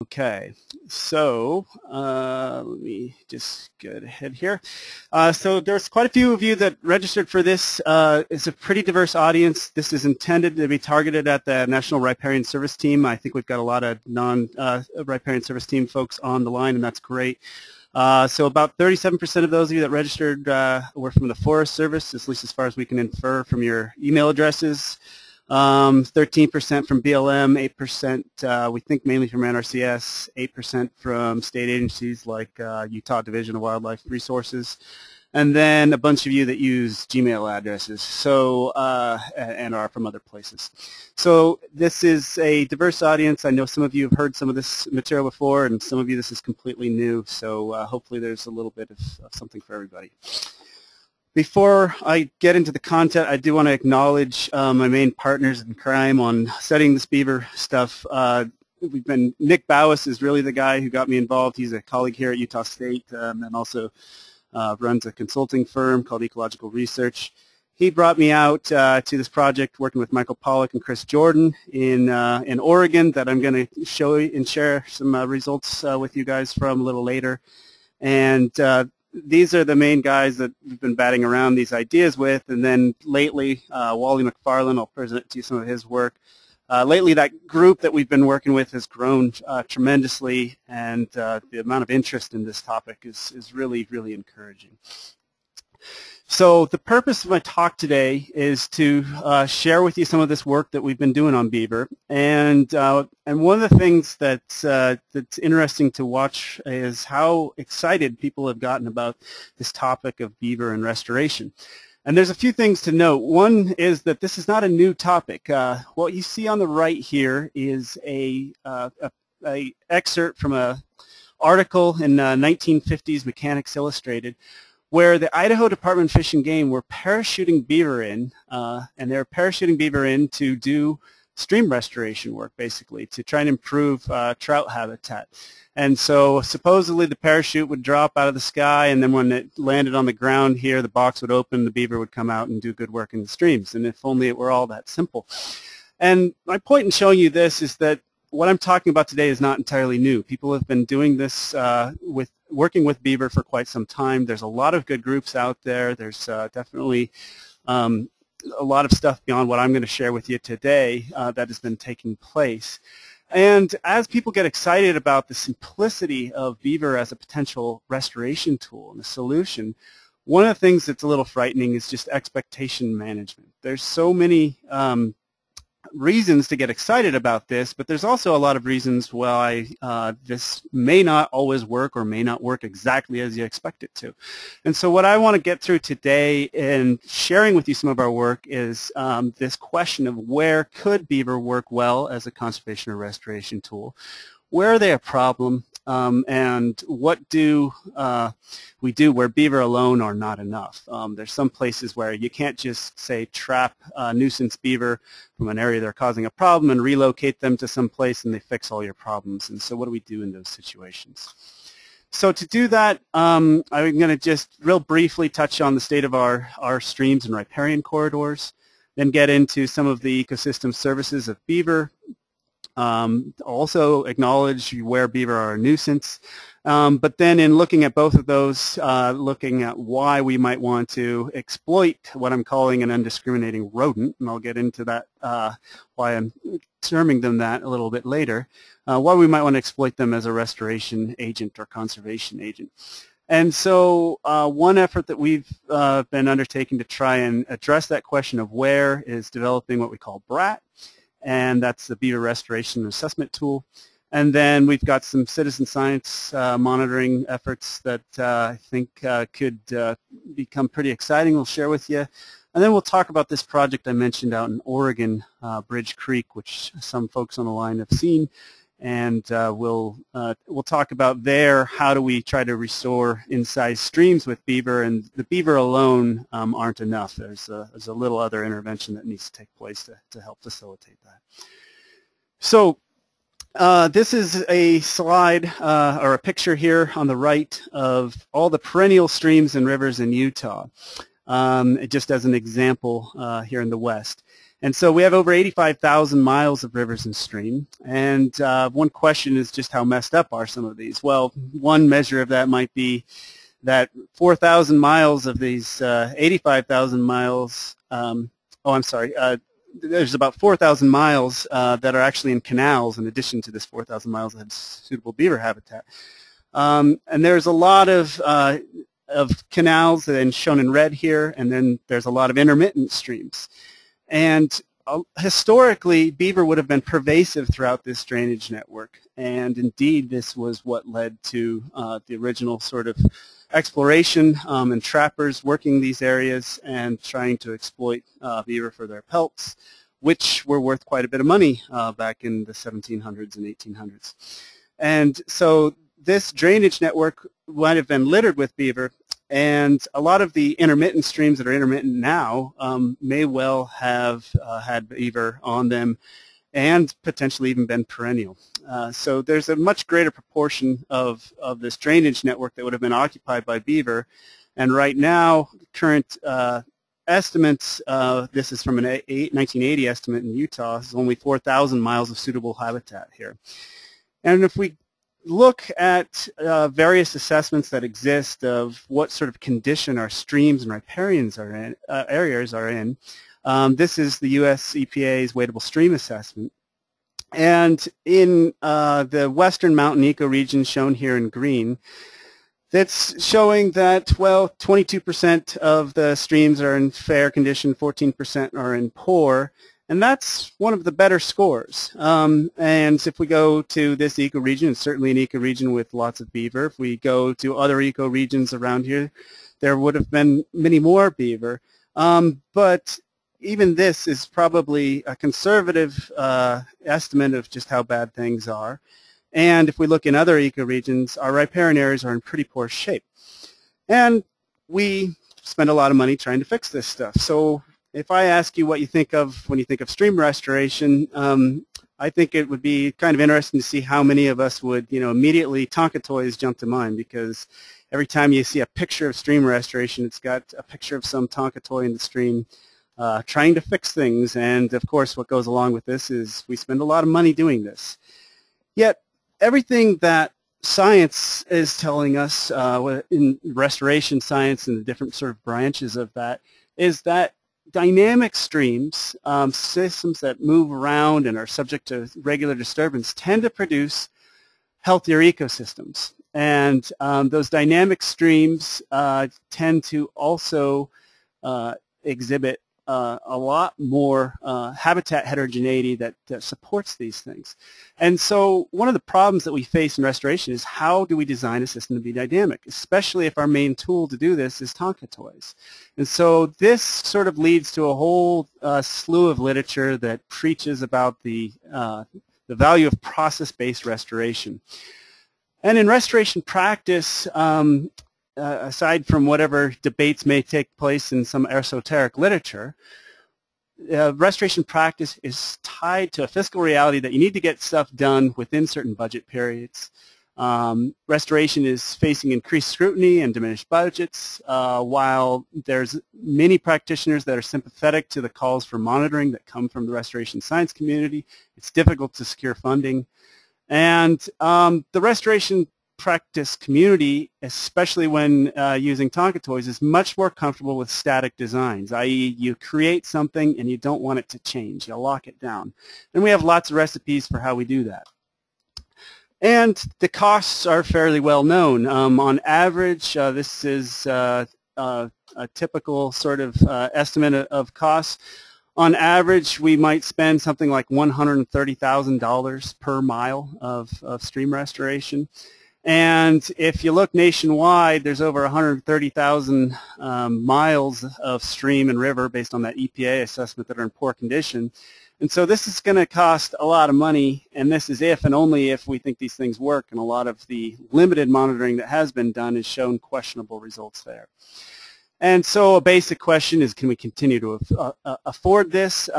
Okay, so let me just go ahead here. So there's quite a few of you that registered for this. It's a pretty diverse audience. This is intended to be targeted at the National Riparian Service Team. I think we've got a lot of non-Riparian Service Team folks on the line, and that's great. So about 37% of those of you that registered were from the Forest Service, at least as far as we can infer from your email addresses. 13% from BLM, 8% we think mainly from NRCS, 8% from state agencies like Utah Division of Wildlife Resources, and then a bunch of you that use Gmail addresses, so and are from other places. So this is a diverse audience. I know some of you have heard some of this material before, and some of you this is completely new, so hopefully there's a little bit of something for everybody. Before I get into the content, I do want to acknowledge my main partners in crime on studying this beaver stuff. Nick Bowis is really the guy who got me involved. He's a colleague here at Utah State and also runs a consulting firm called Ecological Research. He brought me out to this project working with Michael Pollock and Chris Jordan in Oregon that I'm going to show you and share some results with you guys from a little later. And these are the main guys that we've been batting around these ideas with, and then lately, Wally McFarland, I'll present to you some of his work. Lately, that group that we've been working with has grown tremendously, and the amount of interest in this topic is really, really encouraging. So the purpose of my talk today is to share with you some of this work that we've been doing on beaver, and one of the things that's interesting to watch is how excited people have gotten about this topic of beaver and restoration. And there's a few things to note. One is that this is not a new topic. What you see on the right here is a excerpt from an article in 1950s Mechanics Illustrated, where the Idaho Department of Fish and Game were parachuting beaver in, and they were parachuting beaver in to do stream restoration work, basically, to try and improve trout habitat. And so supposedly the parachute would drop out of the sky, and then when it landed on the ground here, the box would open, the beaver would come out and do good work in the streams. And if only it were all that simple. And my point in showing you this is that what I'm talking about today is not entirely new. People have been doing this working with beaver for quite some time. There's a lot of good groups out there. There's definitely a lot of stuff beyond what I'm going to share with you today that has been taking place. And as people get excited about the simplicity of beaver as a potential restoration tool and a solution, one of the things that's a little frightening is just expectation management. There's so many reasons to get excited about this, but there's also a lot of reasons why this may not always work or may not work exactly as you expect it to. And so what I want to get through today in sharing with you some of our work is this question of where could beaver work well as a conservation or restoration tool? Where are they a problem? And what do we do where beaver alone are not enough? There's some places where you can't just, say, trap nuisance beaver from an area they're causing a problem and relocate them to some place and they fix all your problems. And so what do we do in those situations? So to do that, I'm going to just real briefly touch on the state of our streams and riparian corridors, then get into some of the ecosystem services of beaver, also acknowledge where beaver are a nuisance, but then in looking at both of those, looking at why we might want to exploit what I'm calling an undiscriminating rodent, and I'll get into that, why I'm terming them that a little bit later, why we might want to exploit them as a restoration agent or conservation agent. And so one effort that we've been undertaking to try and address that question of where is developing what we call BRAT, and that's the Beaver Restoration Assessment Tool. And then we've got some citizen science monitoring efforts that I think could become pretty exciting. We'll share with you. And then we'll talk about this project I mentioned out in Oregon, Bridge Creek, which some folks on the line have seen. And we'll talk about there how do we try to restore incised streams with beaver, and the beaver alone aren't enough. There's a little other intervention that needs to take place to help facilitate that. So this is a slide or a picture here on the right of all the perennial streams and rivers in Utah, just as an example here in the West. And so we have over 85,000 miles of rivers and stream. And one question is just how messed up are some of these? Well, one measure of that might be that 4,000 miles of these 85,000 miles, there's about 4,000 miles that are actually in canals in addition to this 4,000 miles that have suitable beaver habitat. And there's a lot of canals, and shown in red here, and then there's a lot of intermittent streams. And historically, beaver would have been pervasive throughout this drainage network, and indeed this was what led to the original sort of exploration and trappers working these areas and trying to exploit beaver for their pelts, which were worth quite a bit of money back in the 1700s and 1800s. And so this drainage network might have been littered with beaver, and a lot of the intermittent streams that are intermittent now may well have had beaver on them and potentially even been perennial. So there's a much greater proportion of this drainage network that would have been occupied by beaver, and right now current estimates, this is from an 1980 estimate in Utah, is only 4,000 miles of suitable habitat here. And if we look at various assessments that exist of what sort of condition our streams and riparian areas are in. This is the U.S. EPA's Weightable Stream Assessment. And in the western mountain ecoregion shown here in green, that's showing that, well, 22% of the streams are in fair condition, 14% are in poor. And that's one of the better scores. And if we go to this ecoregion, it's certainly an ecoregion with lots of beaver. If we go to other ecoregions around here, there would have been many more beaver. But even this is probably a conservative estimate of just how bad things are. And if we look in other ecoregions, our riparian areas are in pretty poor shape. And we spend a lot of money trying to fix this stuff. So if I ask you what you think of when you think of stream restoration, I think it would be kind of interesting to see how many of us would, immediately Tonka toys jump to mind, because every time you see a picture of stream restoration, it's got a picture of some Tonka toy in the stream trying to fix things. And of course, what goes along with this is we spend a lot of money doing this. Yet everything that science is telling us in restoration science and the different sort of branches of that is that dynamic streams, systems that move around and are subject to regular disturbance, tend to produce healthier ecosystems. And those dynamic streams tend to also exhibit a lot more habitat heterogeneity that supports these things. And so one of the problems that we face in restoration is how do we design a system to be dynamic, especially if our main tool to do this is Tonka toys. And so this sort of leads to a whole slew of literature that preaches about the value of process-based restoration. And in restoration practice, aside from whatever debates may take place in some esoteric literature, restoration practice is tied to a fiscal reality that you need to get stuff done within certain budget periods. Restoration is facing increased scrutiny and diminished budgets, while there's many practitioners that are sympathetic to the calls for monitoring that come from the restoration science community. It's difficult to secure funding. And the restoration practice community, especially when using Tonka toys, is much more comfortable with static designs, i.e. you create something and you don't want it to change. You lock it down. And we have lots of recipes for how we do that. And the costs are fairly well known. On average, this is a typical sort of estimate of costs. On average, we might spend something like $130,000 per mile of stream restoration. And if you look nationwide, there's over 130,000 miles of stream and river based on that EPA assessment that are in poor condition. And so this is going to cost a lot of money, and this is if and only if we think these things work, and a lot of the limited monitoring that has been done has shown questionable results there. And so a basic question is, can we continue to afford this?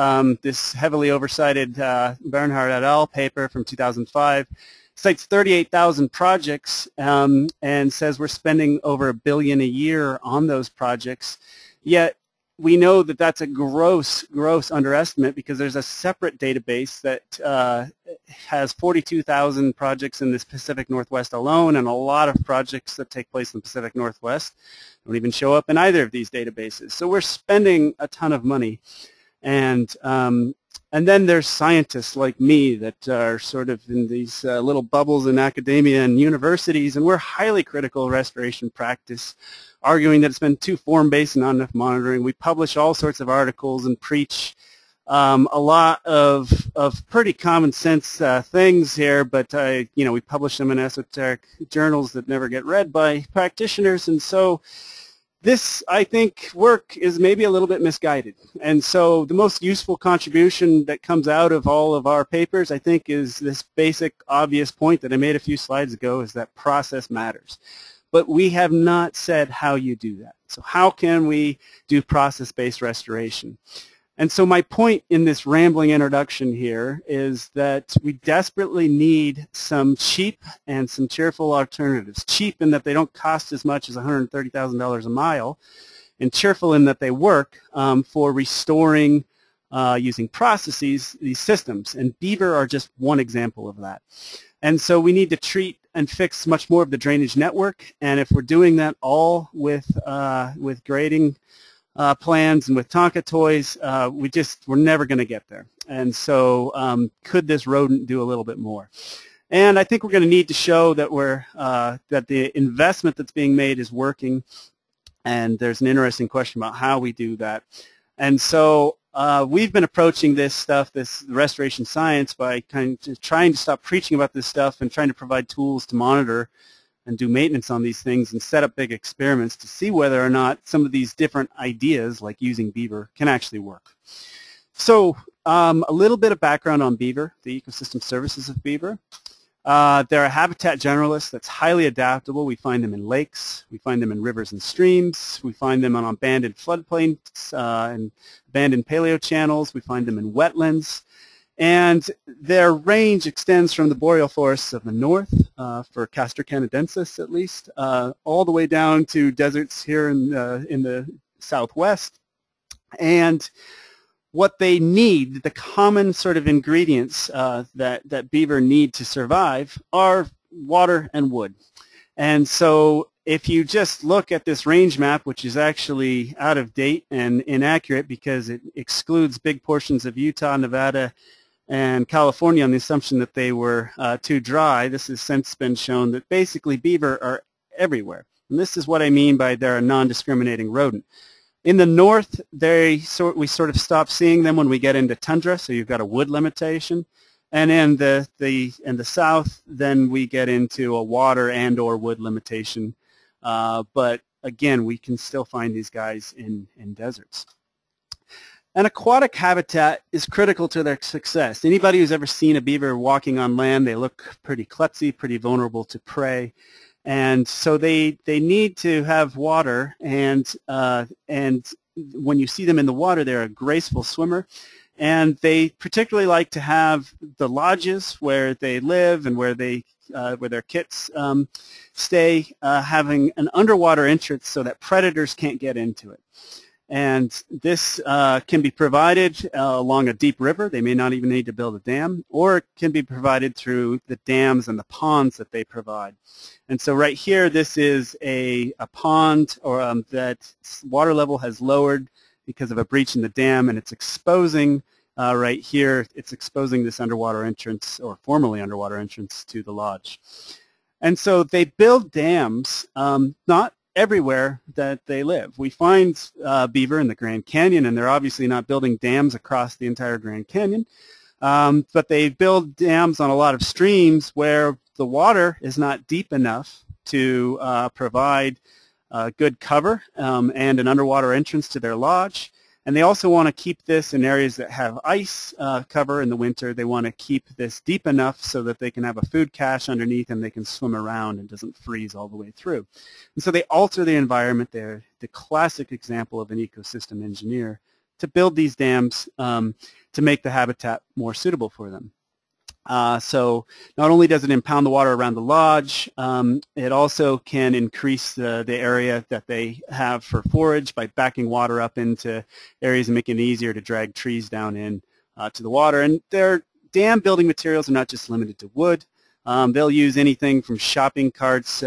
This heavily oversighted Bernhard et al. Paper from 2005 cites 38,000 projects and says we're spending over $1 billion a year on those projects, yet we know that that's a gross underestimate, because there's a separate database that has 42,000 projects in this Pacific Northwest alone, and a lot of projects that take place in the Pacific Northwest don't even show up in either of these databases. So we're spending a ton of money. And then there's scientists like me that are sort of in these little bubbles in academia and universities, and we're highly critical of restoration practice, arguing that it's been too form-based and not enough monitoring. We publish all sorts of articles and preach a lot of pretty common sense things here, but we publish them in esoteric journals that never get read by practitioners, and so this, I think, work is maybe a little bit misguided. And so the most useful contribution that comes out of all of our papers, I think, is this basic, obvious point that I made a few slides ago, is that process matters. But we have not said how you do that. So how can we do process-based restoration? And so my point in this rambling introduction here is that we desperately need some cheap and some cheerful alternatives. Cheap in that they don't cost as much as $130,000 a mile, and cheerful in that they work for restoring using processes these systems. And Beaver are just one example of that. And so we need to treat and fix much more of the drainage network. And if we're doing that all with grading plans and with Tonka toys, we're never going to get there. And so could this rodent do a little bit more? And I think we're going to need to show that that the investment that's being made is working. And there's an interesting question about how we do that. And so we've been approaching this stuff, this restoration science, by kind of trying to stop preaching about this stuff and trying to provide tools to monitor and do maintenance on these things and set up big experiments to see whether or not some of these different ideas, like using Beaver, can actually work. So a little bit of background on Beaver, the ecosystem services of Beaver. They're a habitat generalist that's highly adaptable. We find them in lakes, we find them in rivers and streams, we find them on abandoned floodplains and abandoned paleochannels, we find them in wetlands. And their range extends from the boreal forests of the north, for Castor canadensis at least, all the way down to deserts here in the southwest. And what they need, the common sort of ingredients that beaver need to survive, are water and wood. And so if you just look at this range map, which is actually out of date and inaccurate because it excludes big portions of Utah, Nevada, and California on the assumption that they were too dry, this has since been shown that basically beaver are everywhere. And this is what I mean by they're a non-discriminating rodent. In the north, we sort of stop seeing them when we get into tundra, so you've got a wood limitation. And in the south, then we get into a water and or wood limitation. But again, we can still find these guys in deserts. An aquatic habitat is critical to their success. Anybody who's ever seen a beaver walking on land, they look pretty klutzy, pretty vulnerable to prey. And so they need to have water, and when you see them in the water, they're a graceful swimmer. And they particularly like to have the lodges where they live and where their kits stay, having an underwater entrance so that predators can't get into it. And this can be provided along a deep river. They may not even need to build a dam, or it can be provided through the dams and the ponds that they provide. And so right here, this is a pond that water level has lowered because of a breach in the dam, and it's exposing right here, it's exposing this underwater entrance, or formerly underwater entrance, to the lodge. And so they build dams, not everywhere that they live. We find beaver in the Grand Canyon, and they're obviously not building dams across the entire Grand Canyon, but they build dams on a lot of streams where the water is not deep enough to provide good cover and an underwater entrance to their lodge. And they also want to keep this in areas that have ice cover in the winter. They want to keep this deep enough so that they can have a food cache underneath and they can swim around and doesn't freeze all the way through. And so they alter the environment. They're the classic example of an ecosystem engineer to build these dams to make the habitat more suitable for them. So not only does it impound the water around the lodge, it also can increase the area that they have for forage by backing water up into areas and making it easier to drag trees down in to the water. And their dam building materials are not just limited to wood. They'll use anything from shopping carts,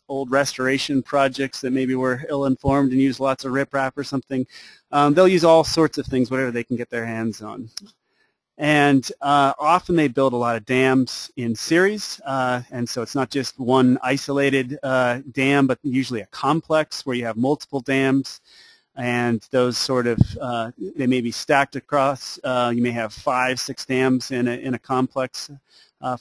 old restoration projects that maybe were ill-informed and use lots of riprap or something. They'll use all sorts of things, whatever they can get their hands on. And often they build a lot of dams in series, and so it's not just one isolated dam, but usually a complex where you have multiple dams, and those sort of, they may be stacked across. You may have 5, 6 dams in a complex,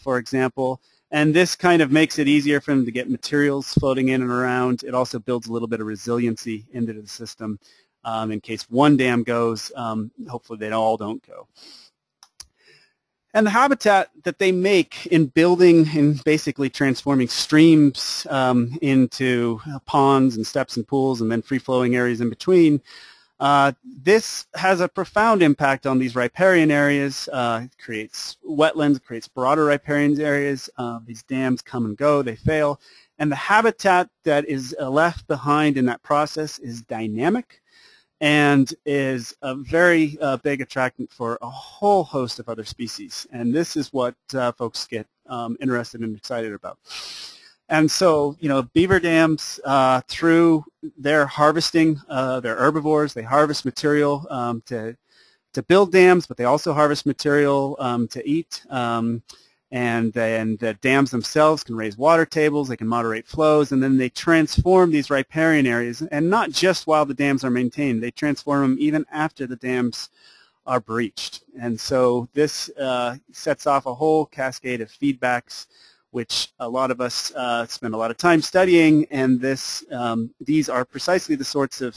for example. And this kind of makes it easier for them to get materials floating in and around. It also builds a little bit of resiliency into the system in case one dam goes. Hopefully they all don't go. And the habitat that they make in building and basically transforming streams into ponds and steps and pools and then free-flowing areas in between, this has a profound impact on these riparian areas. It creates wetlands, it creates broader riparian areas. These dams come and go, they fail. And the habitat that is left behind in that process is dynamic and is a very big attractant for a whole host of other species. And this is what folks get interested and excited about. And so, you know, beaver dams, through their harvesting, they're herbivores. They harvest material to build dams, but they also harvest material to eat. And then the dams themselves can raise water tables, they can moderate flows, and then they transform these riparian areas, and not just while the dams are maintained, they transform them even after the dams are breached. And so this sets off a whole cascade of feedbacks, which a lot of us spend a lot of time studying, and these are precisely the sorts of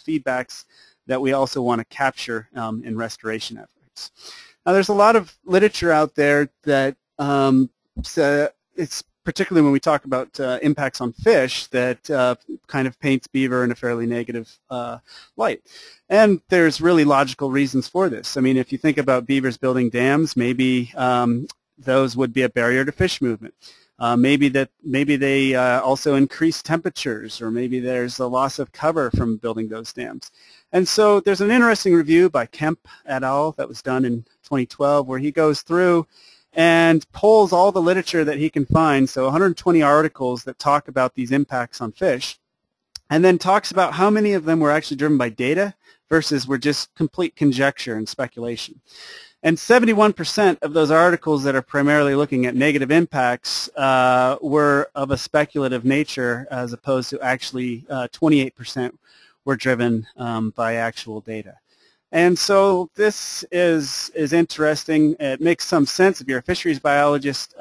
feedbacks that we also want to capture in restoration efforts. Now, there's a lot of literature out there that it's particularly when we talk about impacts on fish that kind of paints beaver in a fairly negative light. And there's really logical reasons for this. I mean, if you think about beavers building dams, maybe those would be a barrier to fish movement. Maybe they also increase temperatures, or maybe there's a loss of cover from building those dams. And so there's an interesting review by Kemp et al. That was done in 2012 where he goes through and pulls all the literature that he can find, so 120 articles that talk about these impacts on fish, and then talks about how many of them were actually driven by data versus were just complete conjecture and speculation. And 71% of those articles that are primarily looking at negative impacts were of a speculative nature, as opposed to actually 28% were driven by actual data. And so this is interesting. It makes some sense. If you're a fisheries biologist,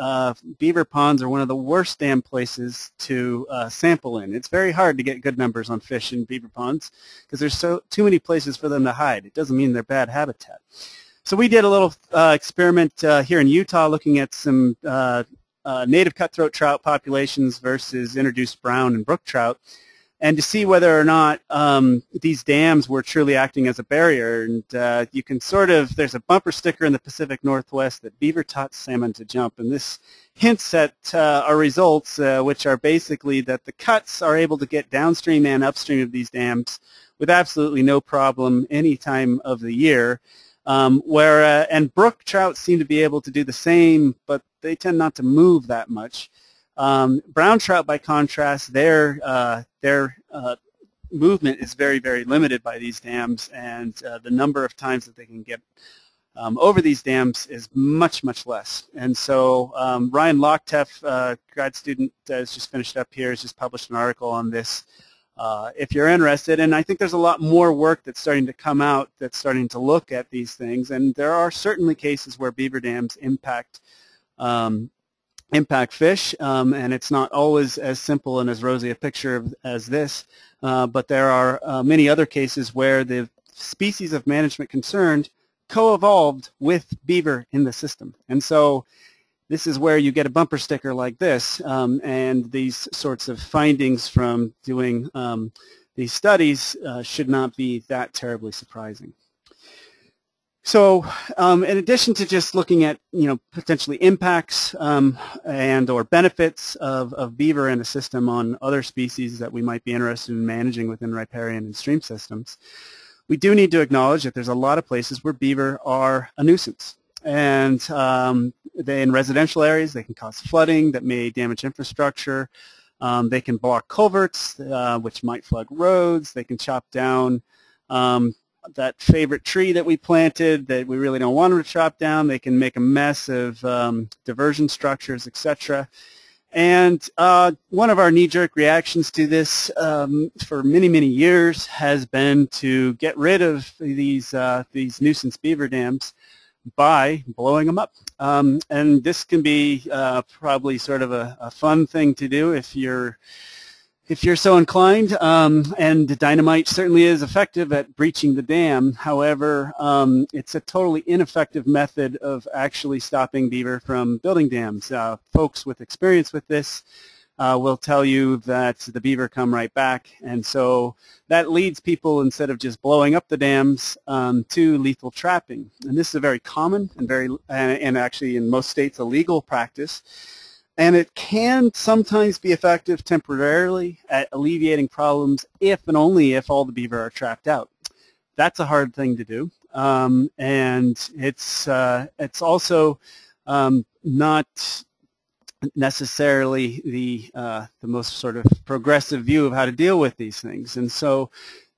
beaver ponds are one of the worst dam places to sample in. It's very hard to get good numbers on fish in beaver ponds because there's too many places for them to hide. It doesn't mean they're bad habitat. So we did a little experiment here in Utah looking at some native cutthroat trout populations versus introduced brown and brook trout, and to see whether or not these dams were truly acting as a barrier. And you can there's a bumper sticker in the Pacific Northwest that beaver taught salmon to jump, and this hints at our results, which are basically that the cuts are able to get downstream and upstream of these dams with absolutely no problem any time of the year. And brook trout seem to be able to do the same, but they tend not to move that much. Brown trout, by contrast, their movement is very, very limited by these dams, and the number of times that they can get over these dams is much, much less. And so Ryan Lochtef, grad student, has just finished up here, has just published an article on this. If you're interested, and I think there's a lot more work that's starting to come out that's starting to look at these things, and there are certainly cases where beaver dams impact fish, and it's not always as simple and as rosy a picture as this, but there are many other cases where the species of management concerned co-evolved with beaver in the system. And so this is where you get a bumper sticker like this, and these sorts of findings from doing these studies should not be that terribly surprising. So in addition to just looking at, potentially impacts and or benefits of beaver in a system on other species that we might be interested in managing within riparian and stream systems, we do need to acknowledge that there's a lot of places where beaver are a nuisance. And in residential areas, they can cause flooding that may damage infrastructure. They can block culverts, which might flood roads. They can chop down that favorite tree that we planted that we really don't want them to chop down. They can make a mess of diversion structures, etc. And one of our knee-jerk reactions to this for many, many years has been to get rid of these nuisance beaver dams by blowing them up. And this can be probably sort of a fun thing to do if you're so inclined, and dynamite certainly is effective at breaching the dam. However, it's a totally ineffective method of actually stopping beaver from building dams. Folks with experience with this will tell you that the beaver come right back, and so that leads people, instead of just blowing up the dams, to lethal trapping. And this is a very common and actually in most states a legal practice. And it can sometimes be effective temporarily at alleviating problems if and only if all the beaver are trapped out. That's a hard thing to do, and it's also not necessarily the most sort of progressive view of how to deal with these things. And so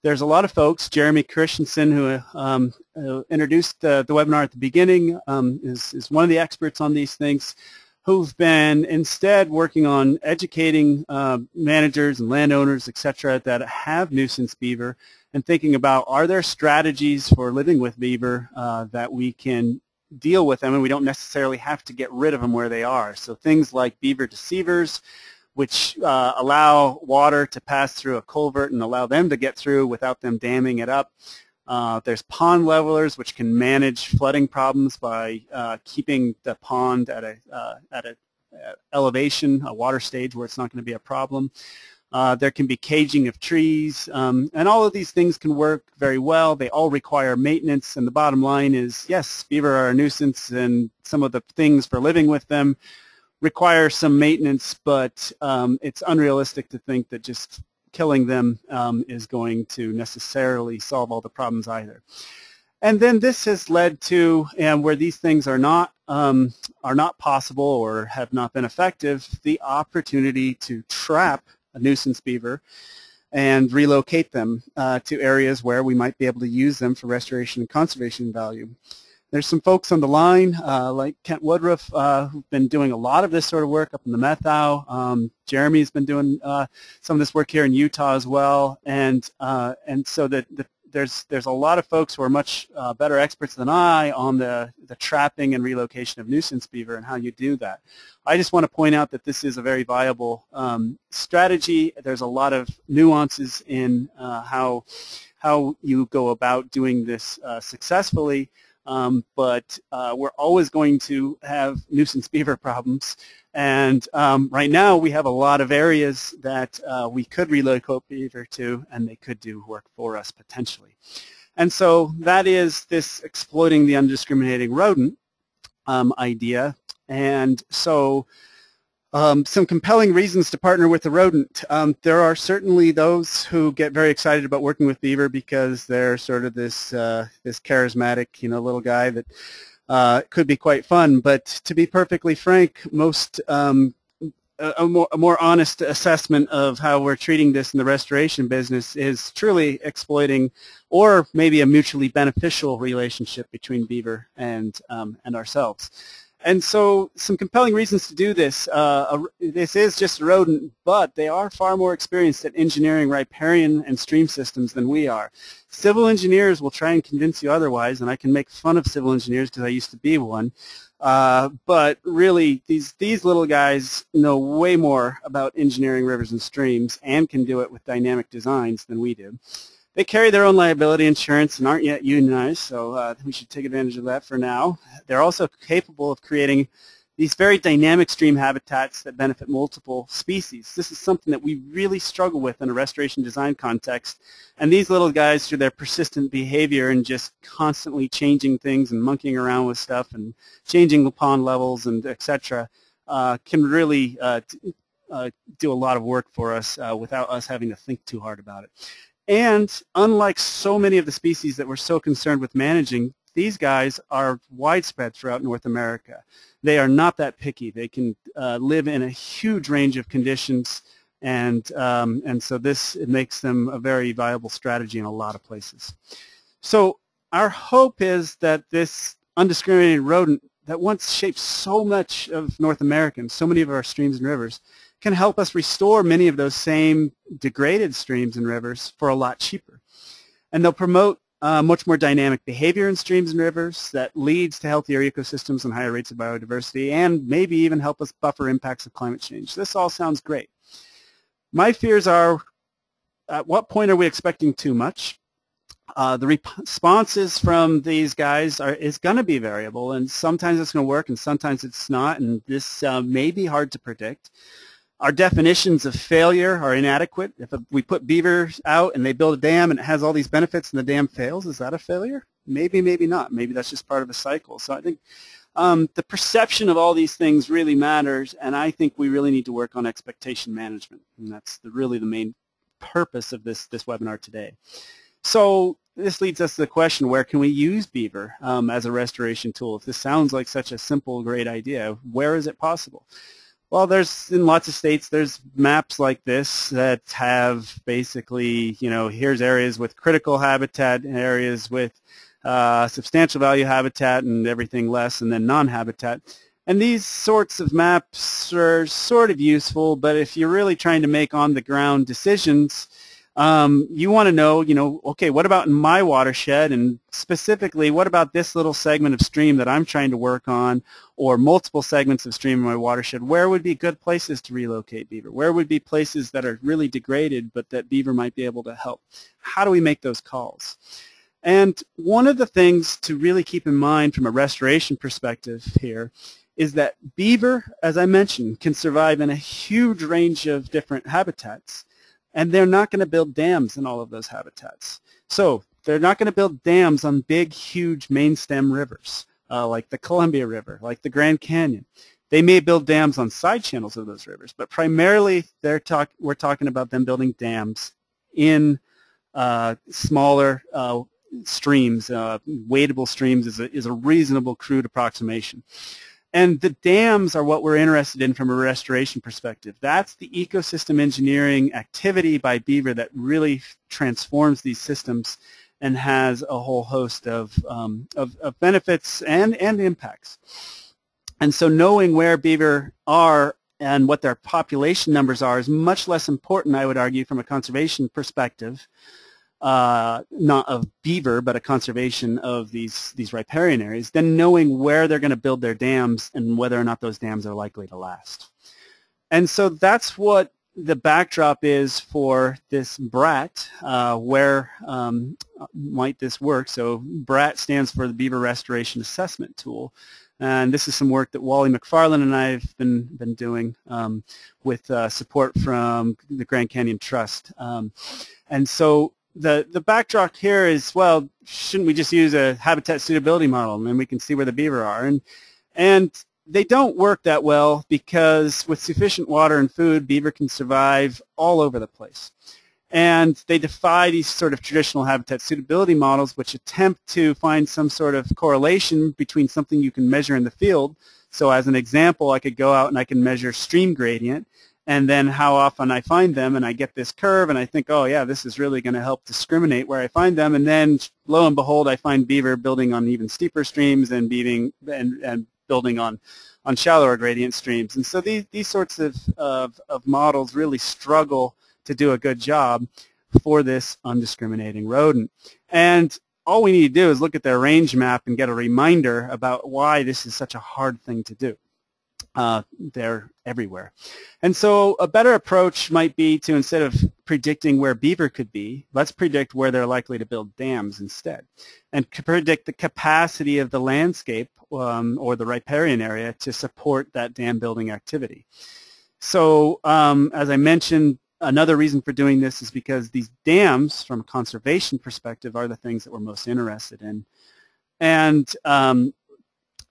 there's a lot of folks. Jeremy Christensen, who introduced the webinar at the beginning, is one of the experts on these things, who've been instead working on educating managers and landowners, etc., that have nuisance beaver, and thinking about, are there strategies for living with beaver that we can deal with them, and we don't necessarily have to get rid of them where they are. So things like beaver deceivers, which allow water to pass through a culvert and allow them to get through without them damming it up. There's pond levelers, which can manage flooding problems by keeping the pond at a elevation, a water stage where it's not going to be a problem. There can be caging of trees, and all of these things can work very well. They all require maintenance, and the bottom line is, yes, beaver are a nuisance, and some of the things for living with them require some maintenance, but it's unrealistic to think that just killing them is going to necessarily solve all the problems either. And then this has led to, where these things are not possible or have not been effective, the opportunity to trap a nuisance beaver and relocate them to areas where we might be able to use them for restoration and conservation value. There's some folks on the line, like Kent Woodruff, who've been doing a lot of this sort of work up in the Methau. Jeremy's been doing some of this work here in Utah as well, and so there's a lot of folks who are much better experts than I on the trapping and relocation of nuisance beaver and how you do that. I just want to point out that this is a very viable strategy. There's a lot of nuances in how you go about doing this successfully. But we're always going to have nuisance beaver problems, and right now we have a lot of areas that we could relocate beaver to, and they could do work for us potentially. And so that is this exploiting the undiscriminating rodent idea. And so some compelling reasons to partner with the rodent. There are certainly those who get very excited about working with beaver because they're sort of this charismatic, little guy that could be quite fun. But to be perfectly frank, most a more honest assessment of how we're treating this in the restoration business is truly exploiting, or maybe a mutually beneficial relationship between beaver and ourselves. And so some compelling reasons to do this. This is just a rodent, but they are far more experienced at engineering riparian and stream systems than we are. Civil engineers will try and convince you otherwise, and I can make fun of civil engineers because I used to be one. But really, these little guys know way more about engineering rivers and streams and can do it with dynamic designs than we do. They carry their own liability insurance and aren't yet unionized, so we should take advantage of that for now. They're also capable of creating these very dynamic stream habitats that benefit multiple species. This is something that we really struggle with in a restoration design context. And these little guys, through their persistent behavior and just constantly changing things and monkeying around with stuff and changing the pond levels and et cetera, can really do a lot of work for us without us having to think too hard about it. And unlike so many of the species that we're so concerned with managing, these guys are widespread throughout North America. They are not that picky. They can live in a huge range of conditions, and so it makes them a very viable strategy in a lot of places. So our hope is that this undiscriminated rodent that once shaped so much of North America and so many of our streams and rivers can help us restore many of those same degraded streams and rivers for a lot cheaper. And they'll promote much more dynamic behavior in streams and rivers that leads to healthier ecosystems and higher rates of biodiversity, and maybe even help us buffer impacts of climate change. This all sounds great. My fears are, at what point are we expecting too much? The responses from these guys is going to be variable, and sometimes it's going to work and sometimes it's not, and this may be hard to predict. Our definitions of failure are inadequate. If we put beavers out and they build a dam and it has all these benefits and the dam fails, is that a failure? Maybe, maybe not. Maybe that's just part of a cycle. So I think the perception of all these things really matters, and I think we really need to work on expectation management, and that's really the main purpose of this webinar today. So this leads us to the question, where can we use beaver as a restoration tool? If this sounds like such a simple, great idea, where is it possible? Well, in lots of states, there's maps like this that have basically, here's areas with critical habitat and areas with substantial value habitat and everything less, and then non-habitat. And these sorts of maps are sort of useful, but if you're really trying to make on-the-ground decisions, you want to know, okay, what about in my watershed, and specifically, what about this little segment of stream that I'm trying to work on, or multiple segments of stream in my watershed? Where would be good places to relocate beaver? Where would be places that are really degraded but that beaver might be able to help? How do we make those calls? And one of the things to really keep in mind from a restoration perspective here is that beaver, as I mentioned, can survive in a huge range of different habitats. And they're not going to build dams in all of those habitats. So they're not going to build dams on big, huge main stem rivers like the Columbia River, like the Grand Canyon. They may build dams on side channels of those rivers, but primarily we're talking about them building dams in smaller streams. Wadable streams is a reasonable, crude approximation. And the dams are what we're interested in from a restoration perspective. That's the ecosystem engineering activity by beaver that really transforms these systems and has a whole host of benefits and impacts. And so knowing where beaver are and what their population numbers are is much less important, I would argue, from a conservation perspective, not of beaver, but a conservation of these riparian areas, than knowing where they're going to build their dams and whether or not those dams are likely to last. And so that's what the backdrop is for this BRAT. Where might this work? So BRAT stands for the Beaver Restoration Assessment Tool. And this is some work that Wally McFarlane and I have been doing with support from the Grand Canyon Trust. And so the backdrop here is, well, shouldn't we just use a habitat suitability model and then we can see where the beaver are? And they don't work that well, because with sufficient water and food, beaver can survive all over the place. And they defy these sort of traditional habitat suitability models, which attempt to find some sort of correlation between something you can measure in the field. So as an example, I could go out and I can measure stream gradient, and then how often I find them, and I get this curve, and I think, oh yeah, this is really going to help discriminate where I find them, and then lo and behold, I find beaver building on even steeper streams and building on shallower gradient streams. And so these sorts of models really struggle to do a good job for this undiscriminating rodent. And all we need to do is look at their range map and get a reminder about why this is such a hard thing to do. they're everywhere. And so a better approach might be to, instead of predicting where beaver could be, let's predict where they're likely to build dams instead, and predict the capacity of the landscape or the riparian area to support that dam building activity. So as I mentioned, another reason for doing this is because these dams, from a conservation perspective, are the things that we're most interested in.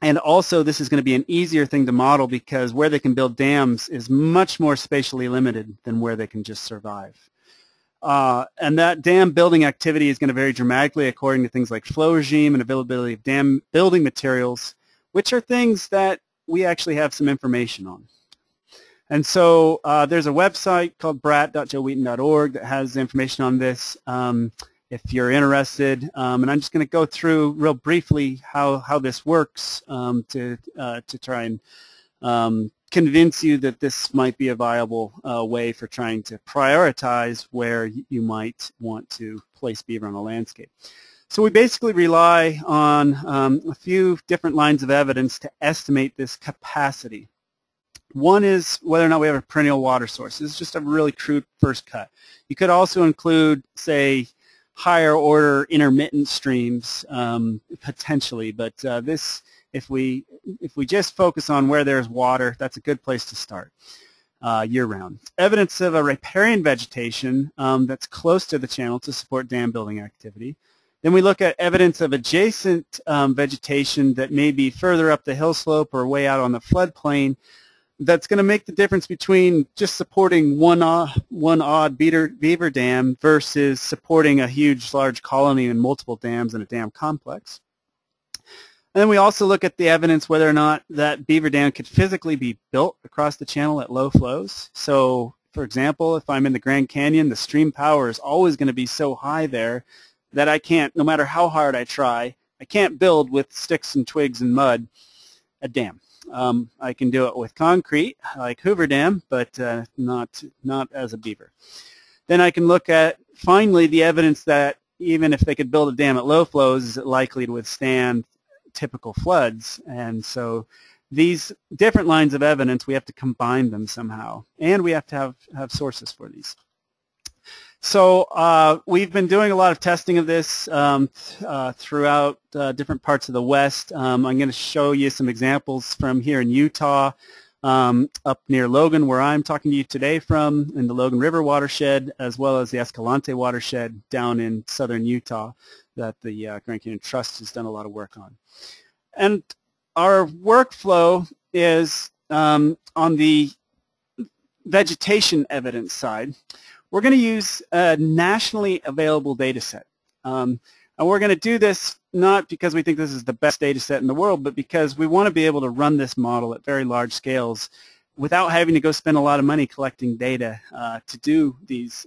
And also, this is going to be an easier thing to model because where they can build dams is much more spatially limited than where they can just survive. And that dam building activity is going to vary dramatically according to things like flow regime and availability of dam building materials, which are things that we actually have some information on. And so there's a website called brat.joewheaton.org that has information on this. If you're interested, and I'm just going to go through real briefly how this works to try and convince you that this might be a viable way for trying to prioritize where you might want to place beaver on a landscape. So we basically rely on a few different lines of evidence to estimate this capacity. One is whether or not we have a perennial water source. This is just a really crude first cut. You could also include, say, higher order intermittent streams potentially, but if we just focus on where there's water, that's a good place to start year-round. Evidence of a riparian vegetation that's close to the channel to support dam building activity. Then we look at evidence of adjacent vegetation that may be further up the hill slope or way out on the floodplain. That's going to make the difference between just supporting one odd beaver dam versus supporting a huge, large colony and multiple dams in a dam complex. And then we also look at the evidence whether or not that beaver dam could physically be built across the channel at low flows. So, for example, if I'm in the Grand Canyon, the stream power is always going to be so high there that I can't, no matter how hard I try, I can't build with sticks and twigs and mud a dam. I can do it with concrete, like Hoover Dam, but not as a beaver. Then I can look at, finally, the evidence that even if they could build a dam at low flows, is it likely to withstand typical floods? And so these different lines of evidence, we have to combine them somehow, and we have to have sources for these. So we've been doing a lot of testing of this throughout different parts of the West. I'm going to show you some examples from here in Utah, up near Logan, where I'm talking to you today from, in the Logan River watershed, as well as the Escalante watershed down in southern Utah that the Grand Canyon Trust has done a lot of work on. And our workflow is on the vegetation evidence side. We're going to use a nationally available data set. And we're going to do this not because we think this is the best data set in the world, but because we want to be able to run this model at very large scales without having to go spend a lot of money collecting data to do these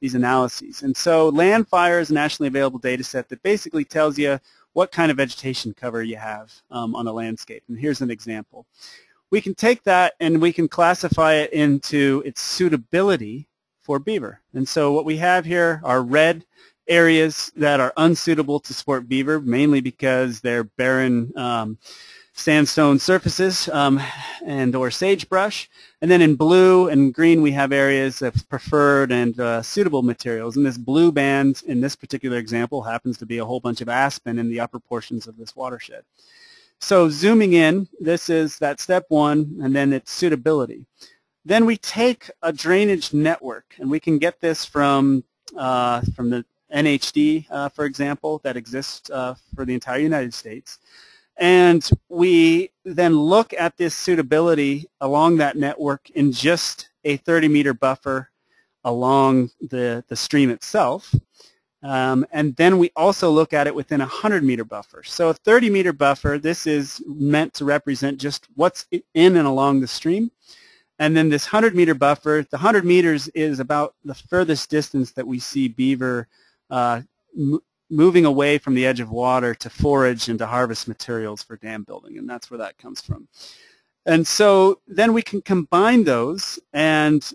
analyses. And so Landfire is a nationally available data set that basically tells you what kind of vegetation cover you have on a landscape. And here's an example. We can take that and we can classify it into its suitability for beaver. And so what we have here are red areas that are unsuitable to support beaver, mainly because they're barren sandstone surfaces and or sagebrush. And then in blue and green we have areas of preferred and suitable materials. And this blue band in this particular example happens to be a whole bunch of aspen in the upper portions of this watershed. So zooming in, this is that step one, and then its suitability. Then we take a drainage network, and we can get this from the NHD, for example, that exists for the entire United States. And we then look at this suitability along that network in just a 30-meter buffer along the stream itself. And then we also look at it within a 100-meter buffer. So a 30-meter buffer, this is meant to represent just what's in and along the stream. And then this 100-meter buffer, the 100 meters is about the furthest distance that we see beaver moving away from the edge of water to forage and to harvest materials for dam building, and that's where that comes from. And so then we can combine those and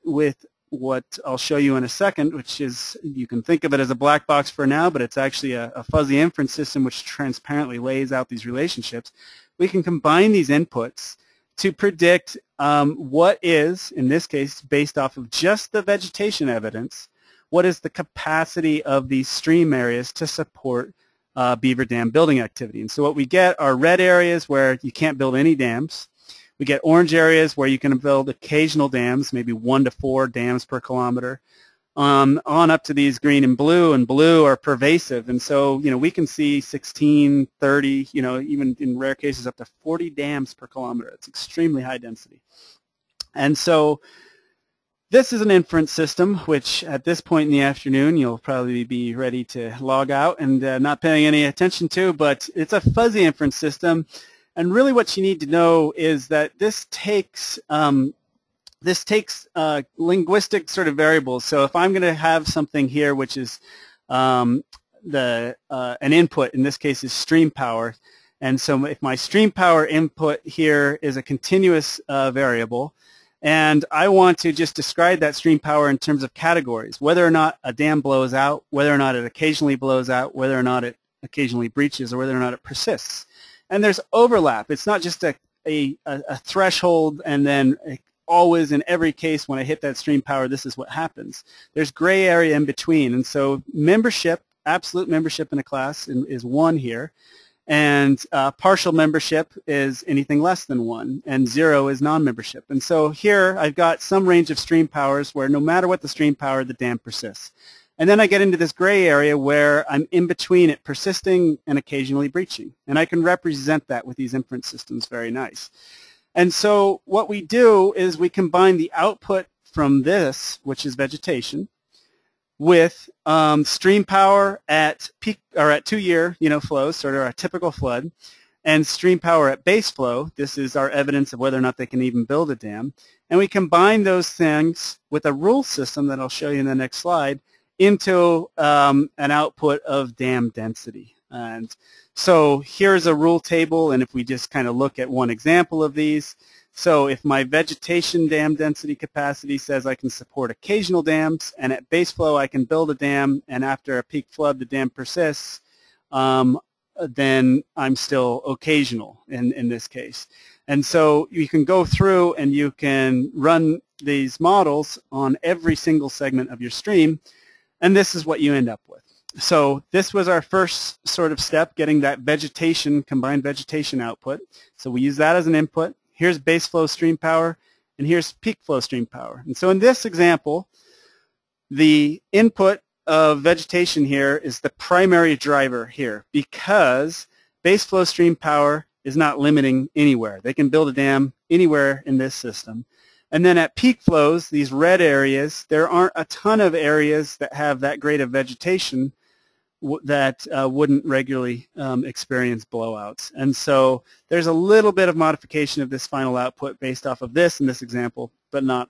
with what I'll show you in a second, which is, you can think of it as a black box for now, but it's actually a fuzzy inference system which transparently lays out these relationships. We can combine these inputs to predict what is, in this case, based off of just the vegetation evidence, what is the capacity of these stream areas to support beaver dam building activity. And so what we get are red areas where you can't build any dams. We get orange areas where you can build occasional dams, maybe 1 to 4 dams per kilometer, on up to these green and blue are pervasive. And so, you know, we can see 16, 30, you know, even in rare cases up to 40 dams per kilometer. It's extremely high density. And so this is an inference system, which at this point in the afternoon you'll probably be ready to log out and not paying any attention to, but it's a fuzzy inference system. And really what you need to know is that this takes linguistic sort of variables. So if I'm going to have something here which is an input, in this case is stream power, and so if my stream power input here is a continuous variable, and I want to just describe that stream power in terms of categories, whether or not a dam blows out, whether or not it occasionally blows out, whether or not it occasionally breaches, or whether or not it persists. And there's overlap. It's not just a threshold and then always in every case when I hit that stream power, this is what happens. There's gray area in between. And so membership, absolute membership in a class is 1 here. And partial membership is anything less than 1, and 0 is non-membership. And so here I've got some range of stream powers where no matter what the stream power, the dam persists. And then I get into this gray area where I'm in between it persisting and occasionally breaching. And I can represent that with these inference systems very nice. And so what we do is we combine the output from this, which is vegetation, with stream power at peak or at 2-year, flows, sort of our typical flood, and stream power at base flow. This is our evidence of whether or not they can even build a dam. And we combine those things with a rule system that I'll show you in the next slide into an output of dam density. And so here's a rule table, and if we just kind of look at one example of these, so if my vegetation dam density capacity says I can support occasional dams, and at base flow I can build a dam, and after a peak flood the dam persists, then I'm still occasional in this case. And so you can go through and you can run these models on every single segment of your stream, and this is what you end up with. So this was our first sort of step, getting that vegetation, combined vegetation output. So we use that as an input. Here's base flow stream power, and here's peak flow stream power. And so in this example, the input of vegetation here is the primary driver here, because base flow stream power is not limiting anywhere. They can build a dam anywhere in this system. And then at peak flows, these red areas, there aren't a ton of areas that have that great of vegetation that wouldn't regularly experience blowouts. And so there's a little bit of modification of this final output based off of this in this example, but not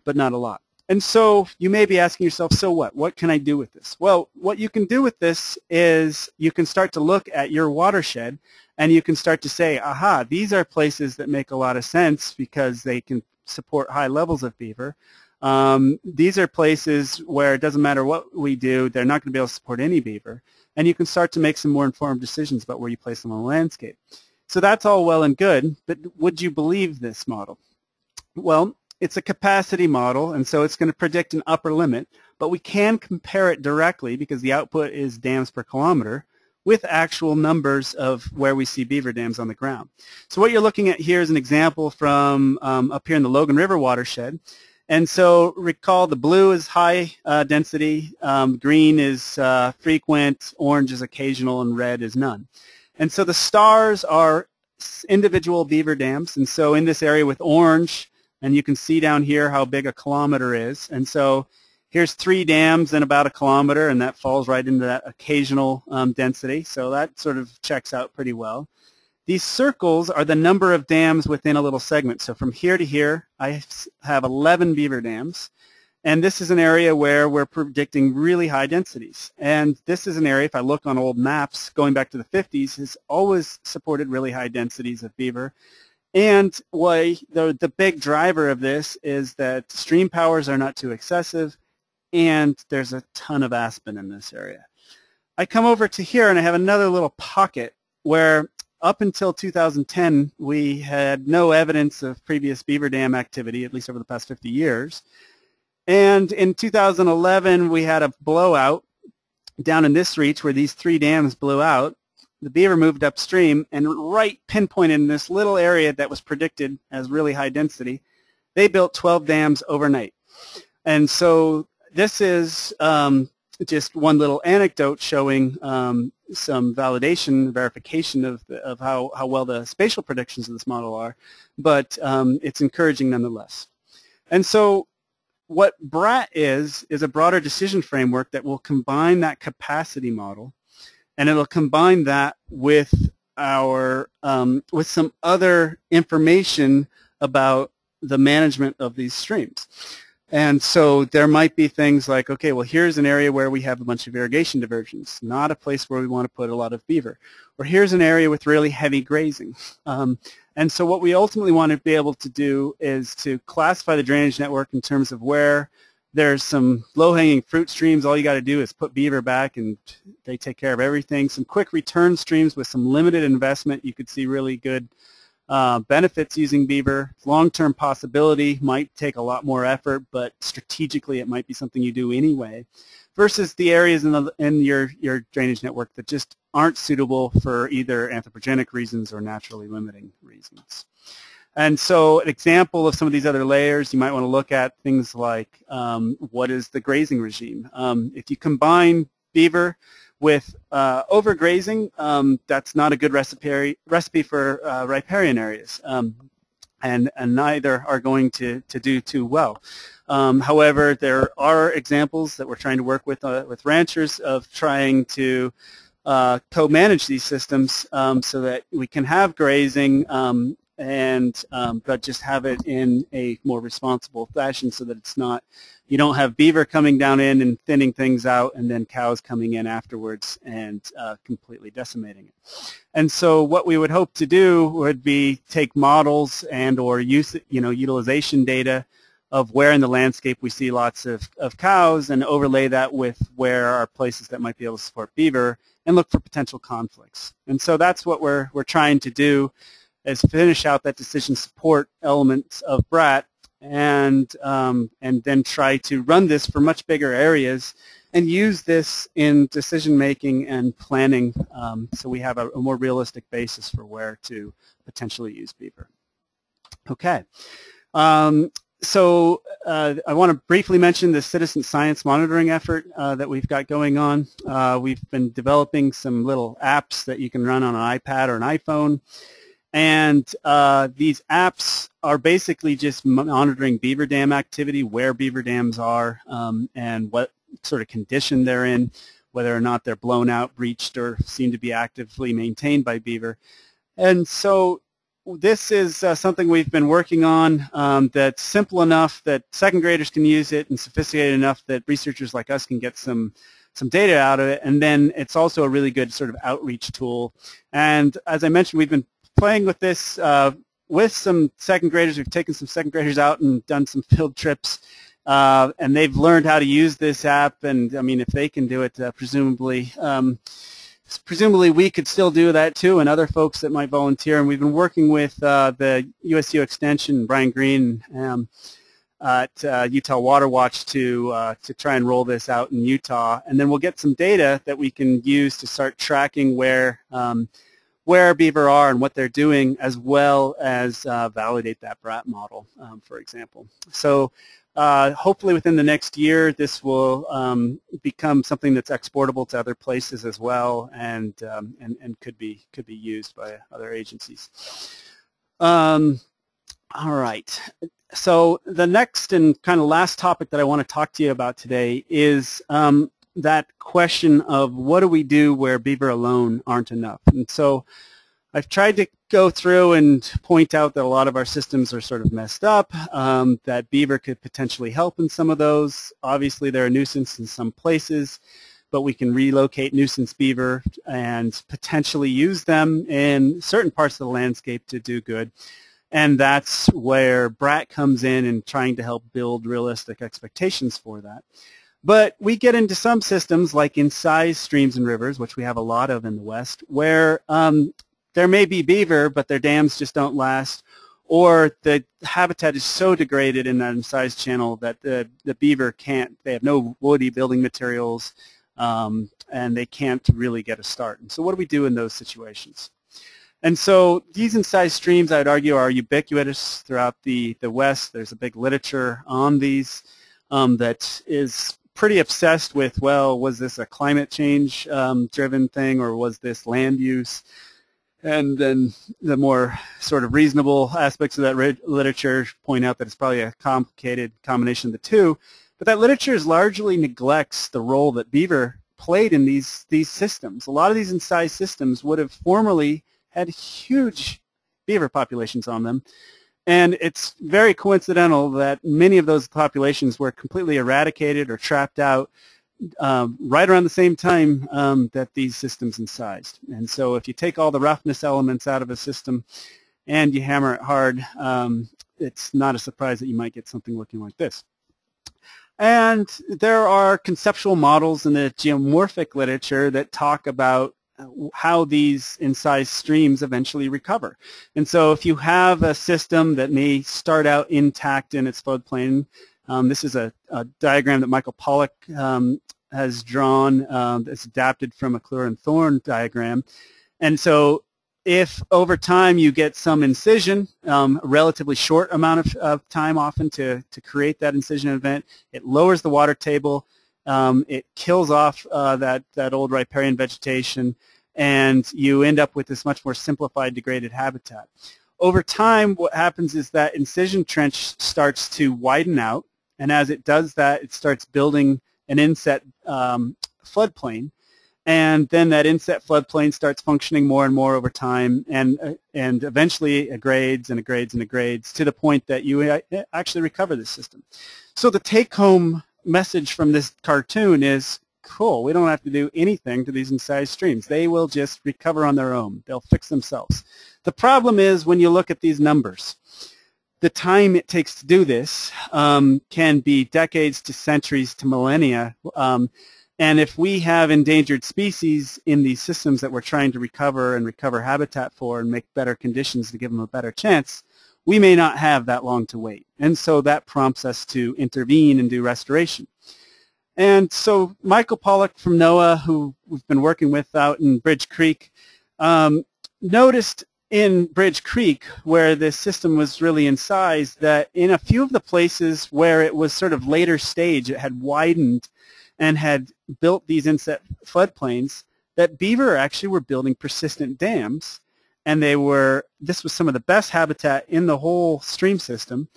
a lot. And so you may be asking yourself, so what? What can I do with this? Well, what you can do with this is you can start to look at your watershed, and you can start to say, aha, these are places that make a lot of sense because they can support high levels of beaver. These are places where it doesn't matter what we do, they're not going to be able to support any beaver. And you can start to make some more informed decisions about where you place them on the landscape. So that's all well and good, but would you believe this model? Well, it's a capacity model, and so it's going to predict an upper limit, but we can compare it directly because the output is dams per kilometer with actual numbers of where we see beaver dams on the ground. So what you're looking at here is an example from up here in the Logan River watershed. And so recall the blue is high density, green is frequent, orange is occasional, and red is none. And so the stars are individual beaver dams. And so in this area with orange, and you can see down here how big a kilometer is. And so here's 3 dams in about a kilometer, and that falls right into that occasional density. So that sort of checks out pretty well. These circles are the number of dams within a little segment. So from here to here, I have 11 beaver dams. And this is an area where we're predicting really high densities. And this is an area, if I look on old maps going back to the 50s, has always supported really high densities of beaver. And the big driver of this is that stream powers are not too excessive, and there's a ton of aspen in this area. I come over to here, and I have another little pocket where up until 2010, we had no evidence of previous beaver dam activity, at least over the past 50 years. And in 2011, we had a blowout down in this reach where these 3 dams blew out. The beaver moved upstream and right pinpointed in this little area that was predicted as really high density, they built 12 dams overnight. And so this is just one little anecdote showing some verification of how well the spatial predictions of this model are, but it's encouraging nonetheless. And so what BRAT is a broader decision framework that will combine that capacity model, and it'll combine that with our with some other information about the management of these streams. And so there might be things like, okay, well, here's an area where we have a bunch of irrigation diversions, not a place where we want to put a lot of beaver. Or here's an area with really heavy grazing. And so what we ultimately want to be able to do is to classify the drainage network in terms of where there's some low-hanging fruit streams. All you got to do is put beaver back and they take care of everything. Some quick return streams with some limited investment. You could see really good benefits using beaver. Long-term possibility might take a lot more effort, but strategically it might be something you do anyway, versus the areas in your drainage network that just aren't suitable for either anthropogenic reasons or naturally limiting reasons. And so an example of some of these other layers, you might want to look at things like what is the grazing regime. If you combine beaver with overgrazing, that's not a good recipe for riparian areas, and neither are going to do too well. However, there are examples that we're trying to work with ranchers of trying to co-manage these systems so that we can have grazing but just have it in a more responsible fashion so that it's not, you don't have beaver coming down in and thinning things out and then cows coming in afterwards and completely decimating it. And so what we would hope to do would be take models and or utilization data of where in the landscape we see lots of cows and overlay that with where are places that might be able to support beaver and look for potential conflicts. And so that's what we're trying to do, is finish out that decision support element of BRAT and then try to run this for much bigger areas and use this in decision making and planning so we have a more realistic basis for where to potentially use beaver. Okay. So I want to briefly mention the citizen science monitoring effort that we've got going on. We've been developing some little apps that you can run on an iPad or an iPhone. And these apps are basically just monitoring beaver dam activity, where beaver dams are, and what sort of condition they're in, whether or not they're blown out, breached, or seem to be actively maintained by beaver. And so this is something we've been working on that's simple enough that second graders can use it and sophisticated enough that researchers like us can get some data out of it. And then it's also a really good sort of outreach tool. And as I mentioned, we've been playing with this with some second graders. We've taken some second graders out and done some field trips, and they've learned how to use this app. And I mean, if they can do it, presumably we could still do that too, and other folks that might volunteer. And we've been working with the USU Extension, Brian Green at Utah Water Watch to try and roll this out in Utah. And then we'll get some data that we can use to start tracking where beaver are and what they're doing, as well as validate that BRAT model, for example. So hopefully within the next year, this will become something that's exportable to other places as well, and could be used by other agencies. All right. So the next and kind of last topic that I want to talk to you about today is that question of what do we do where beaver alone aren't enough. And so I've tried to go through and point out that a lot of our systems are sort of messed up, that beaver could potentially help in some of those. Obviously they're a nuisance in some places, but we can relocate nuisance beaver and potentially use them in certain parts of the landscape to do good. And that's where BRAT comes in and trying to help build realistic expectations for that. But we get into some systems like incised streams and rivers, which we have a lot of in the West, where there may be beaver, but their dams just don't last, or the habitat is so degraded in that incised channel that the beaver can't, they have no woody building materials, and they can't really get a start. And so what do we do in those situations? And so these incised streams, I would argue, are ubiquitous throughout the West. There's a big literature on these that is pretty obsessed with, well, was this a climate change driven thing, or was this land use? And then the more sort of reasonable aspects of that literature point out that it's probably a complicated combination of the two. But that literature largely neglects the role that beaver played in these systems. A lot of these incised systems would have formerly had huge beaver populations on them. And it's very coincidental that many of those populations were completely eradicated or trapped out right around the same time that these systems incised. And so if you take all the roughness elements out of a system and you hammer it hard, it's not a surprise that you might get something looking like this. And there are conceptual models in the geomorphic literature that talk about how these incised streams eventually recover. And so if you have a system that may start out intact in its floodplain, this is a diagram that Michael Pollock has drawn that's adapted from a McClure and Thorne diagram. And so if over time you get some incision, a relatively short amount of time often to create that incision event, it lowers the water table, it kills off that old riparian vegetation, and you end up with this much more simplified degraded habitat. Over time, what happens is that incision trench starts to widen out, and as it does that, it starts building an inset floodplain, and then that inset floodplain starts functioning more and more over time, and eventually it grades and it grades and it grades to the point that you actually recover this system. So the take-home message from this cartoon is, cool, we don't have to do anything to these incised streams. They will just recover on their own. They'll fix themselves. The problem is when you look at these numbers, the time it takes to do this can be decades to centuries to millennia. And if we have endangered species in these systems that we're trying to recover and recover habitat for and make better conditions to give them a better chance, we may not have that long to wait. And so that prompts us to intervene and do restoration. And so Michael Pollock from NOAA, who we've been working with out in Bridge Creek, noticed in Bridge Creek, where this system was really incised, that in a few of the places where it was sort of later stage, it had widened and had built these inset floodplains, that beaver actually were building persistent dams, and this was some of the best habitat in the whole stream system.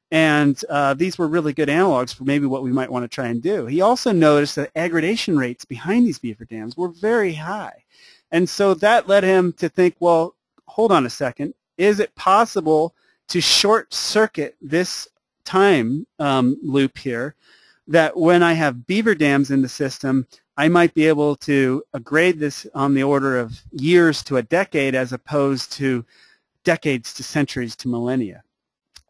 And these were really good analogs for maybe what we might want to try and do. He also noticed that aggradation rates behind these beaver dams were very high. And so that led him to think, well, hold on a second. Is it possible to short circuit this time loop here, that when I have beaver dams in the system, I might be able to grade this on the order of years to a decade as opposed to decades to centuries to millennia,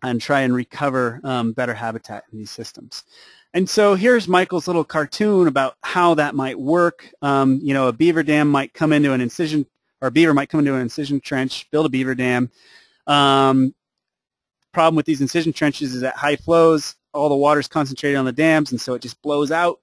and try and recover better habitat in these systems. And so here's Michael's little cartoon about how that might work. You know, a beaver dam might come into an incision, or a beaver might come into an incision trench, build a beaver dam. Problem with these incision trenches is at high flows, all the water is concentrated on the dams, and so it just blows out.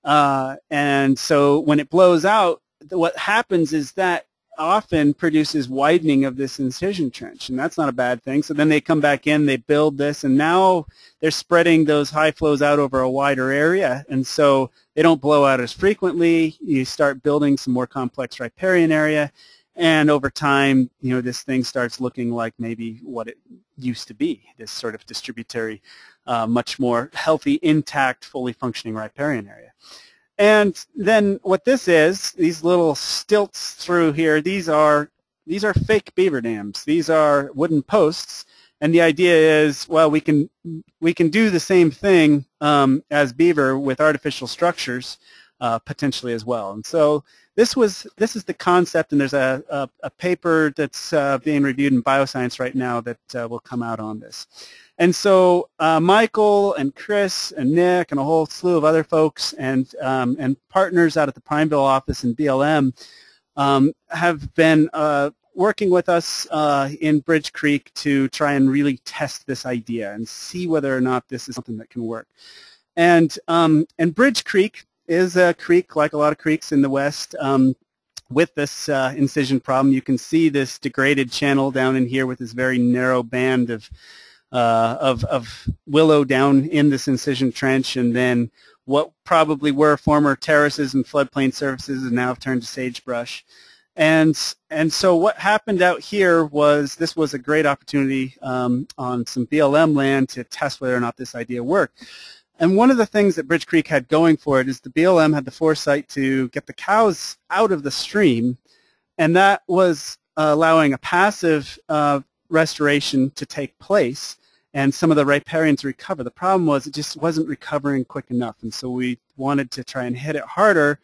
And so when it blows out, what happens is that often produces widening of this incision trench, and that's not a bad thing. So then they come back in, they build this, and now they're spreading those high flows out over a wider area, and so they don't blow out as frequently. You start building some more complex riparian area, and over time, you know, this thing starts looking like maybe what it used to be, this sort of distributary, much more healthy, intact, fully functioning riparian area. And then what this is, these little stilts through here, these are fake beaver dams. These are wooden posts, and the idea is, well, we can do the same thing as beaver with artificial structures potentially as well. And so this is the concept, and there's a paper that's being reviewed in Bioscience right now that will come out on this. And so Michael and Chris and Nick and a whole slew of other folks and partners out at the Prineville office in BLM have been working with us in Bridge Creek to try and really test this idea and see whether or not this is something that can work. And Bridge Creek is a creek, like a lot of creeks in the West, with this incision problem. You can see this degraded channel down in here with this very narrow band of willow down in this incision trench, and then what probably were former terraces and floodplain surfaces and now have turned to sagebrush. And so what happened out here was this was a great opportunity on some BLM land to test whether or not this idea worked. And one of the things that Bridge Creek had going for it is the BLM had the foresight to get the cows out of the stream, and that was allowing a passive restoration to take place and some of the riparians recover. The problem was it just wasn't recovering quick enough, and so we wanted to try and hit it harder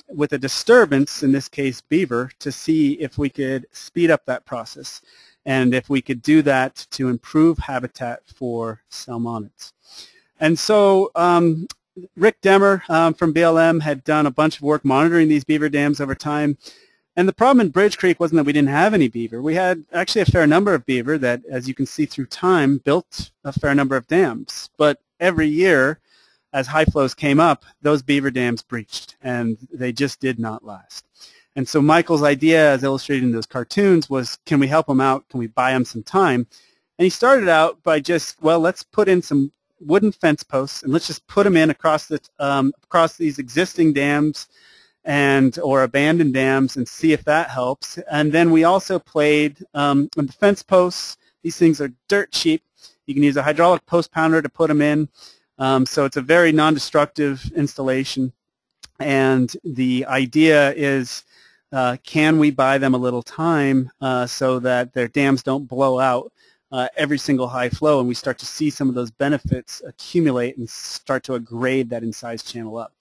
with a disturbance, in this case beaver, to see if we could speed up that process and if we could do that to improve habitat for salmonids. And so Rick Demmer from BLM had done a bunch of work monitoring these beaver dams over time. And the problem in Bridge Creek wasn't that we didn't have any beaver. We had actually a fair number of beaver that, as you can see through time, built a fair number of dams. But every year, as high flows came up, those beaver dams breached, and they just did not last. And so Michael's idea, as illustrated in those cartoons, was, can we help them out? Can we buy them some time? And he started out by just, well, let's put in some wooden fence posts, and let's just put them in across these existing dams or abandoned dams and see if that helps. And then we also played with the fence posts. These things are dirt cheap. You can use a hydraulic post pounder to put them in. So it's a very non-destructive installation. And the idea is, can we buy them a little time so that their dams don't blow out every single high flow, and we start to see some of those benefits accumulate and start to grade that incised channel up.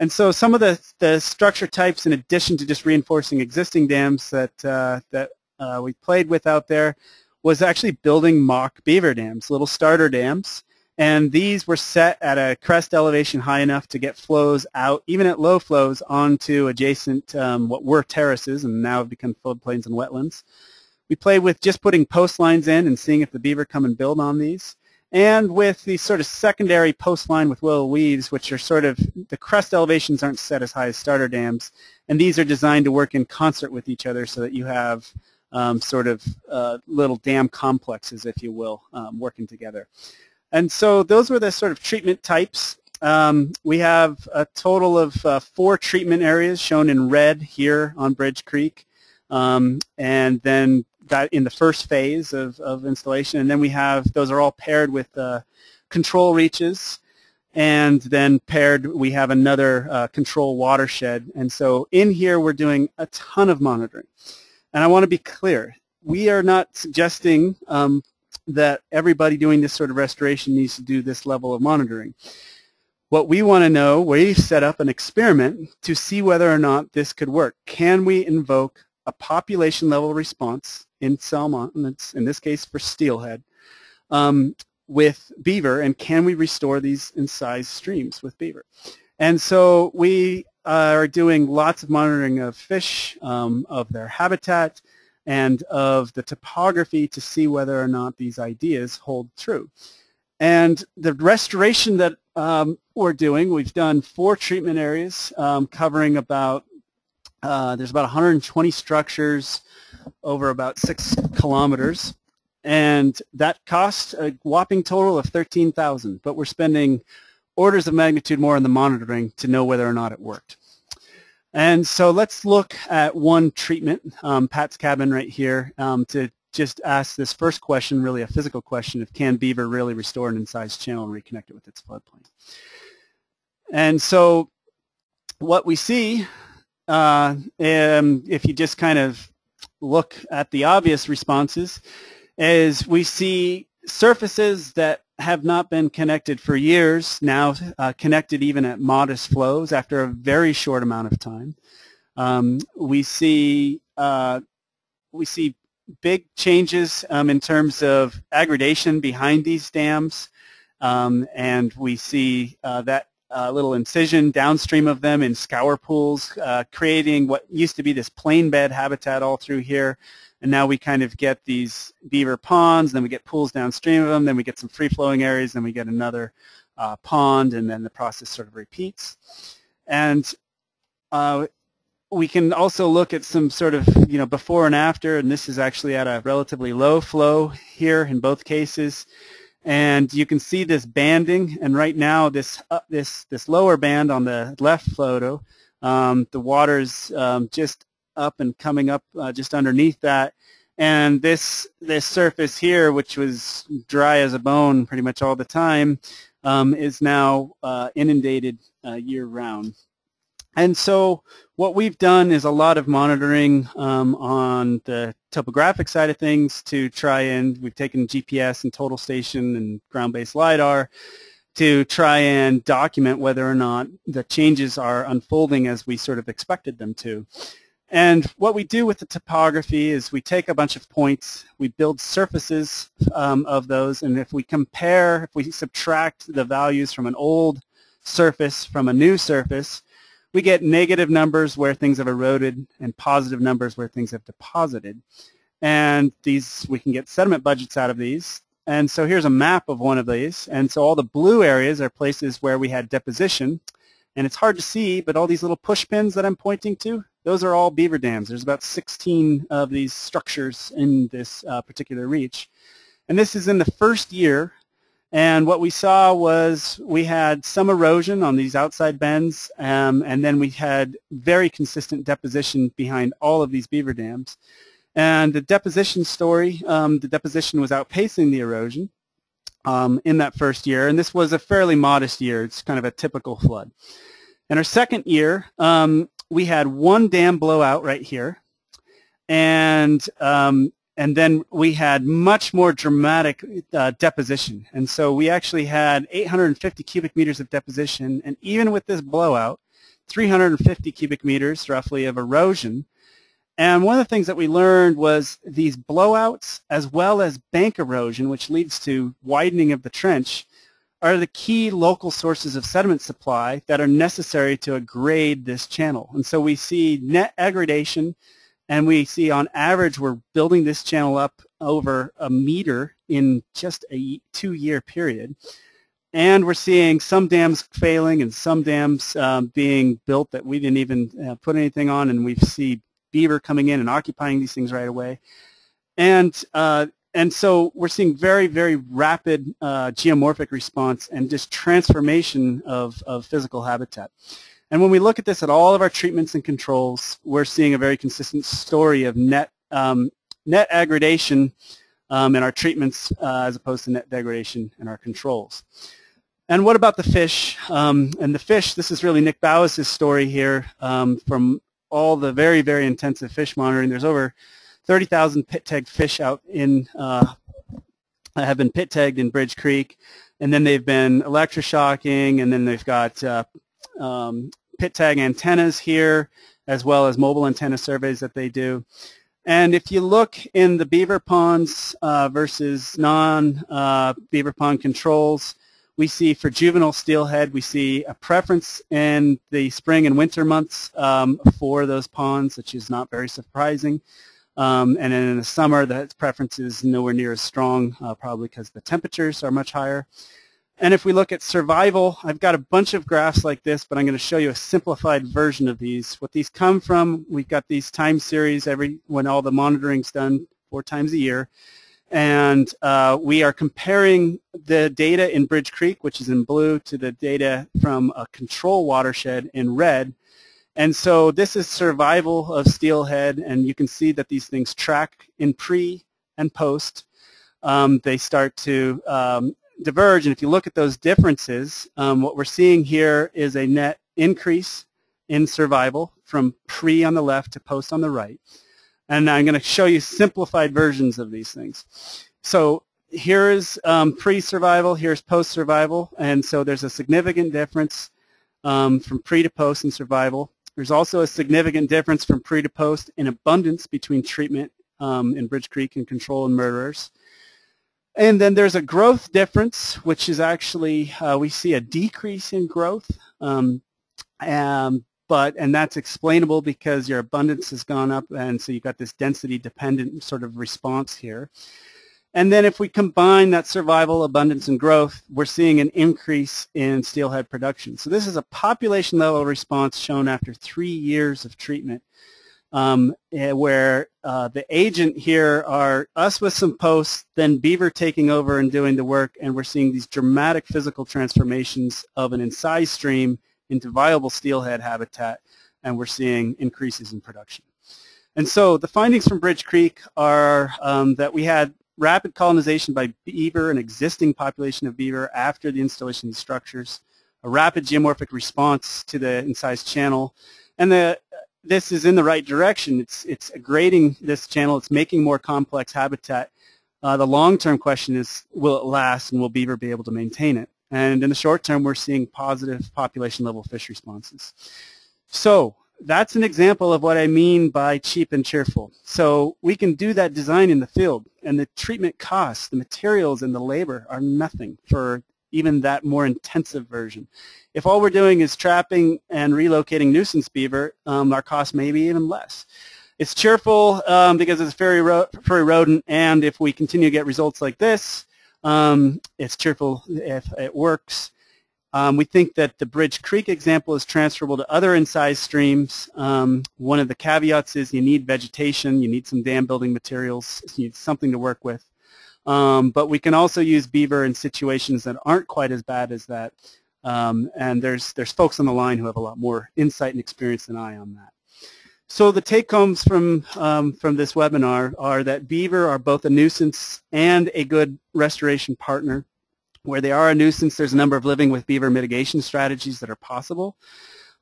And so some of the structure types, in addition to just reinforcing existing dams that we played with out there, was actually building mock beaver dams, little starter dams. And these were set at a crest elevation high enough to get flows out, even at low flows, onto adjacent what were terraces and now have become floodplains and wetlands. We played with just putting post lines in and seeing if the beaver come and build on these. And with these sort of secondary post line with willow weaves, which are sort of, the crest elevations aren't set as high as starter dams, and these are designed to work in concert with each other so that you have sort of little dam complexes, if you will, working together. And so those were the sort of treatment types. We have a total of 4 treatment areas shown in red here on Bridge Creek, and then that in the first phase of installation. And then we have, those are all paired with control reaches, and then paired we have another control watershed. And so in here we're doing a ton of monitoring. And I want to be clear, we are not suggesting that everybody doing this sort of restoration needs to do this level of monitoring. What we want to know, we've set up an experiment to see whether or not this could work. Can we invoke a population level response in salmonids, in this case for steelhead, with beaver, and can we restore these incised streams with beaver? And so we are doing lots of monitoring of fish, of their habitat, and of the topography to see whether or not these ideas hold true. And the restoration that we're doing, we've done 4 treatment areas covering about, there's about 120 structures over about 6 kilometers, and that cost a whopping total of $13,000, but we're spending orders of magnitude more on the monitoring to know whether or not it worked. And so let's look at one treatment, Pat's cabin right here, to just ask this first question, really a physical question, of can beaver really restore an incised channel and reconnect it with its floodplain? And so what we see, if you just kind of look at the obvious responses, is we see surfaces that have not been connected for years, now connected even at modest flows after a very short amount of time. We see big changes in terms of aggradation behind these dams, and we see that little incision downstream of them in scour pools, creating what used to be this plain bed habitat all through here. And now we kind of get these beaver ponds, then we get pools downstream of them, then we get some free-flowing areas, then we get another pond, and then the process sort of repeats. And we can also look at some sort of, before and after, and this is actually at a relatively low flow here in both cases. And you can see this banding, and right now this lower band on the left photo, the water's just up and coming up just underneath that. And this surface here, which was dry as a bone pretty much all the time, is now inundated year-round. And so what we've done is a lot of monitoring on the topographic side of things to try and, we've taken GPS and total station and ground-based LiDAR to try and document whether or not the changes are unfolding as we sort of expected them to. And what we do with the topography is we take a bunch of points, we build surfaces of those, and if we compare, if we subtract the values from an old surface from a new surface, we get negative numbers where things have eroded and positive numbers where things have deposited. And these, we can get sediment budgets out of these. And so here's a map of one of these. And so all the blue areas are places where we had deposition. And it's hard to see, but all these little push pins that I'm pointing to, those are all beaver dams. There's about 16 of these structures in this particular reach. And this is in the first year. And what we saw was we had some erosion on these outside bends, and then we had very consistent deposition behind all of these beaver dams. And the deposition story, the deposition was outpacing the erosion in that first year, and this was a fairly modest year. It's kind of a typical flood. In our second year, we had one dam blowout right here, and then we had much more dramatic deposition. And so we actually had 850 cubic meters of deposition, and even with this blowout, 350 cubic meters roughly of erosion. And one of the things that we learned was these blowouts, as well as bank erosion, which leads to widening of the trench, are the key local sources of sediment supply that are necessary to grade this channel. And so we see net aggradation, and we see on average we're building this channel up over a meter in just a 2-year period. And we're seeing some dams failing and some dams being built that we didn't even put anything on, and we see beaver coming in and occupying these things right away. And so we're seeing very, very rapid geomorphic response and just transformation of physical habitat. And when we look at this at all of our treatments and controls, we're seeing a very consistent story of net aggradation in our treatments as opposed to net degradation in our controls. And what about the fish? And the fish, this is really Nick Bowes' story here from all the very, very intensive fish monitoring. There's over 30,000 pit-tagged fish out in, have been pit-tagged in Bridge Creek, and then they've been electroshocking, and then they've got pit-tag antennas here, as well as mobile antenna surveys that they do. And if you look in the beaver ponds versus non-beaver pond controls, we see for juvenile steelhead, we see a preference in the spring and winter months for those ponds, which is not very surprising. And then in the summer, that preference is nowhere near as strong, probably because the temperatures are much higher. And if we look at survival, I've got a bunch of graphs like this, but I'm going to show you a simplified version of these. What these come from, we've got these time series when all the monitoring's done 4 times a year. And we are comparing the data in Bridge Creek, which is in blue, to the data from a control watershed in red. And so this is survival of steelhead, and you can see that these things track in pre and post. They start to diverge, and if you look at those differences, what we're seeing here is a net increase in survival from pre on the left to post on the right. And I'm going to show you simplified versions of these things. So here is pre-survival, here's post-survival, and so there's a significant difference from pre to post in survival. There's also a significant difference from pre to post in abundance between treatment in Bridge Creek and control and murderers. And then there's a growth difference, which is actually, we see a decrease in growth. And that's explainable because your abundance has gone up, and so you've got this density-dependent sort of response here. And then if we combine that survival, abundance, and growth, we're seeing an increase in steelhead production. So this is a population-level response shown after 3 years of treatment, where the agent here are us with some posts, then beaver taking over and doing the work, and we're seeing these dramatic physical transformations of an incised stream into viable steelhead habitat, and we're seeing increases in production. And so the findings from Bridge Creek are that we had rapid colonization by beaver, an existing population of beaver, after the installation of these structures, a rapid geomorphic response to the incised channel, and this is in the right direction. It's grading this channel. It's making more complex habitat. The long-term question is, will it last, and will beaver be able to maintain it? And in the short term, we're seeing positive population-level fish responses. So that's an example of what I mean by cheap and cheerful. So we can do that design in the field, and the treatment costs, the materials, and the labor are nothing for even that more intensive version. If all we're doing is trapping and relocating nuisance beaver, our cost may be even less. It's cheerful because it's a furry rodent, and if we continue to get results like this, it's cheerful if it works. We think that the Bridge Creek example is transferable to other incised streams. One of the caveats is you need vegetation, you need some dam building materials, you need something to work with. But we can also use beaver in situations that aren't quite as bad as that. And there's folks on the line who have a lot more insight and experience than I on that. So the take-homes from this webinar are that beaver are both a nuisance and a good restoration partner. Where they are a nuisance, there's a number of living with beaver mitigation strategies that are possible.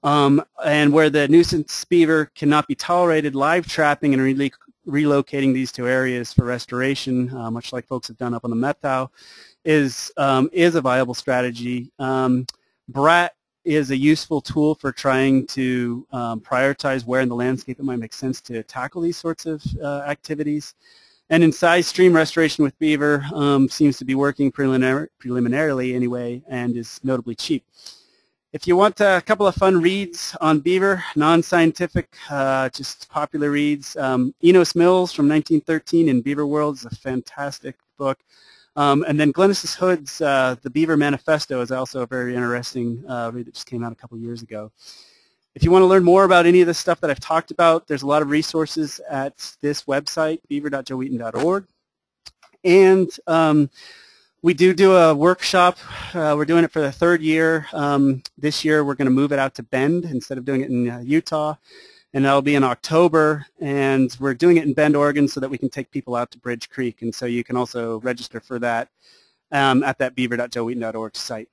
And where the nuisance beaver cannot be tolerated, live trapping and relocating these two areas for restoration, much like folks have done up on the Methau, is a viable strategy. BRAT is a useful tool for trying to prioritize where in the landscape it might make sense to tackle these sorts of activities. And incised stream restoration with beaver seems to be working preliminarily anyway, and is notably cheap. If you want a couple of fun reads on beaver, non-scientific, just popular reads, Enos Mills from 1913 in Beaver World is a fantastic book. And then Glennis Hood's The Beaver Manifesto is also a very interesting read that just came out a couple years ago. If you want to learn more about any of the stuff that I've talked about, there's a lot of resources at this website, beaver.joewheaton.org. And we do a workshop. We're doing it for the 3rd year. This year we're going to move it out to Bend instead of doing it in Utah. And that'll be in October. And we're doing it in Bend, Oregon so that we can take people out to Bridge Creek. And so you can also register for that at that beaver.joewheaton.org site.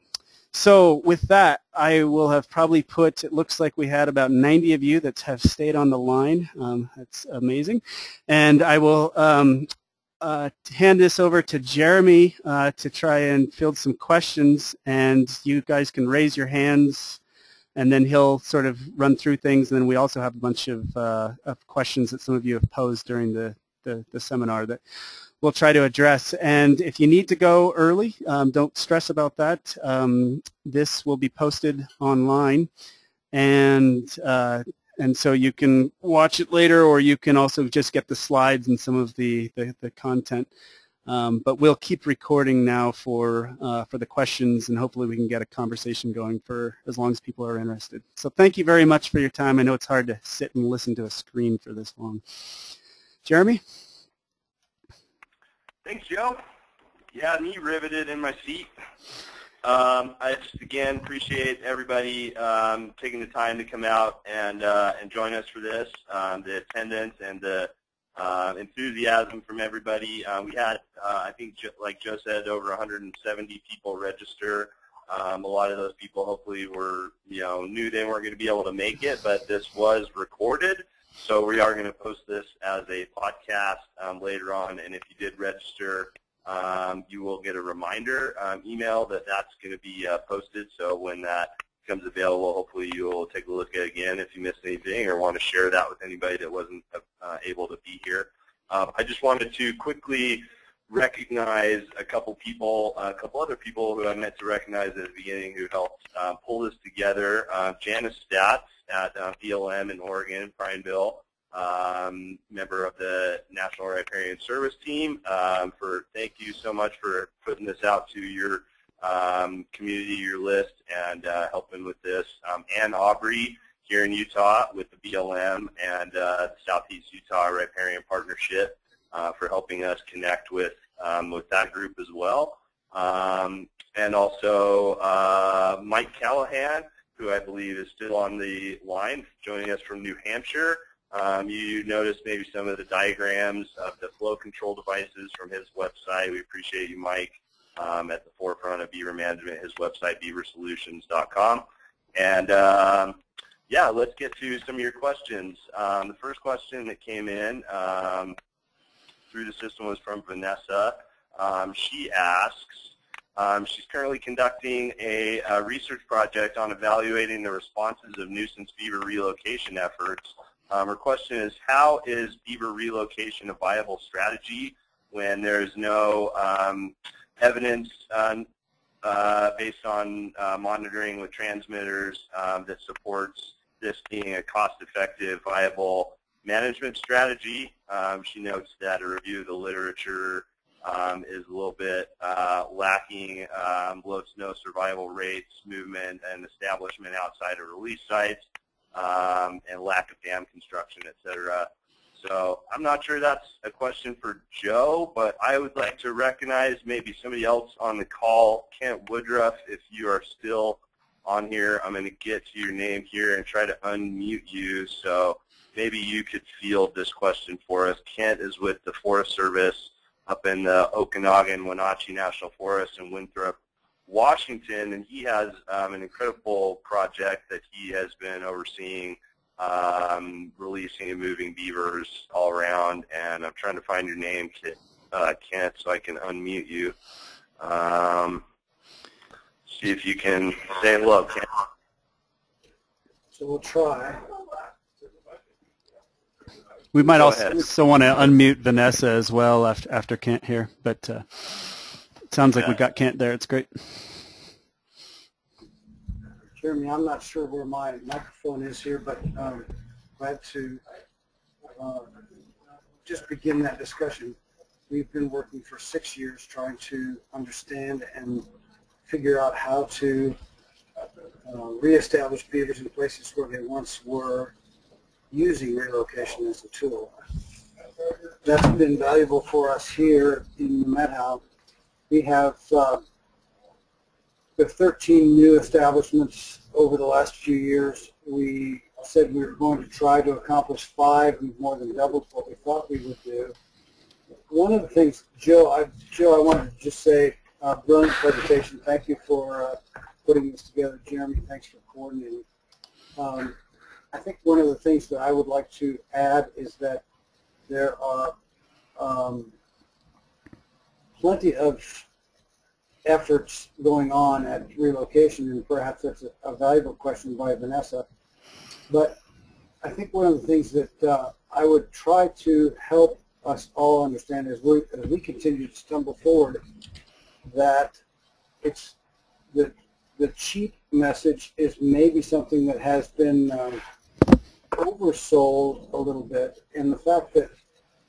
So with that, I will have probably put, it looks like we had about 90 of you that have stayed on the line. That's amazing. And I will hand this over to Jeremy to try and field some questions, and you guys can raise your hands, and then he'll sort of run through things. And then we also have a bunch of questions that some of you have posed during the seminar that we'll try to address. And if you need to go early, don't stress about that. This will be posted online, and so you can watch it later, or you can also just get the slides and some of the content. But we'll keep recording now for the questions, and hopefully we can get a conversation going for as long as people are interested. So thank you very much for your time. I know it's hard to sit and listen to a screen for this long. Jeremy? Thanks, Joe. Yeah, me riveted in my seat. I just, again, appreciate everybody taking the time to come out and join us for this, the attendance and the enthusiasm from everybody. We had, I think, like Joe said, over 170 people register. A lot of those people hopefully were, knew they weren't going to be able to make it, but this was recorded. So we are going to post this as a podcast later on, and if you did register, you will get a reminder email that that's going to be posted. So when that becomes available, hopefully you will take a look at it again if you missed anything or want to share that with anybody that wasn't able to be here. I just wanted to quickly recognize a couple other people who I meant to recognize at the beginning who helped pull this together. Janice Statz at BLM in Oregon, Prineville, member of the National Riparian Service Team. Thank you so much for putting this out to your community, your list, and helping with this. Ann Aubrey here in Utah with the BLM and the Southeast Utah Riparian Partnership for helping us connect with that group as well. And also Mike Callahan, who I believe is still on the line, joining us from New Hampshire. You noticed maybe some of the diagrams of the flow control devices from his website. We appreciate you, Mike, at the forefront of beaver management, his website, beaversolutions.com. And yeah, let's get to some of your questions. The first question that came in through the system was from Vanessa. She asks, she's currently conducting a research project on evaluating the responses of nuisance beaver relocation efforts. Her question is, how is beaver relocation a viable strategy when there's no evidence based on monitoring with transmitters that supports this being a cost-effective, viable management strategy? She notes that a review of the literature is a little bit lacking, low snow survival rates, movement and establishment outside of release sites, and lack of dam construction, etc. So I'm not sure that's a question for Joe, but I would like to recognize maybe somebody else on the call. Kent Woodruff, if you are still on here, I'm going to get to your name here and try to unmute you. So maybe you could field this question for us. Kent is with the Forest Service up in the Okanagan-Wenatchee National Forest in Winthrop, Washington, and he has an incredible project that he has been overseeing, releasing and moving beavers all around. And I'm trying to find your name, Kent, so I can unmute you. See if you can say hello, Kent. So we'll try. We might also want to unmute Vanessa as well after Kent here, but it sounds like we've got Kent there. It's great. Jeremy, I'm not sure where my microphone is here, but glad to just begin that discussion. We've been working for 6 years trying to understand and figure out how to reestablish beavers in places where they once were, using relocation as a tool. That's been valuable for us here in the Met-House. We have 13 new establishments over the last few years. We said we were going to try to accomplish 5. We've more than doubled what we thought we would do. One of the things, Joe, I wanted to just say, brilliant presentation. Thank you for putting this together. Jeremy, thanks for coordinating. I think one of the things that I would like to add is that there are plenty of efforts going on at relocation, and perhaps that's a valuable question by Vanessa. But I think one of the things that I would try to help us all understand as we continue to stumble forward, that it's the cheap message is maybe something that has been oversold a little bit, in the fact that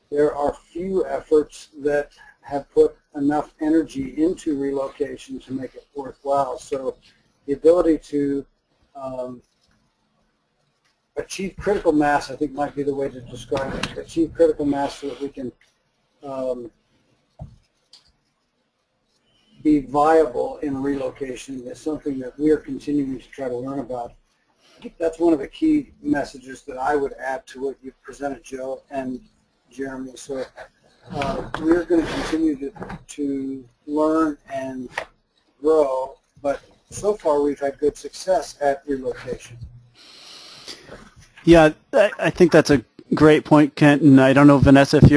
there are few efforts that have put enough energy into relocation to make it worthwhile. So the ability to achieve critical mass, I think, might be the way to describe it. Achieve critical mass so that we can be viable in relocation is something that we are continuing to try to learn about. I think that's one of the key messages that I would add to what you presented, Joe and Jeremy. So we're going to continue to learn and grow, but so far we've had good success at relocation. Yeah, I think that's a great point, Kent. And I don't know, Vanessa, if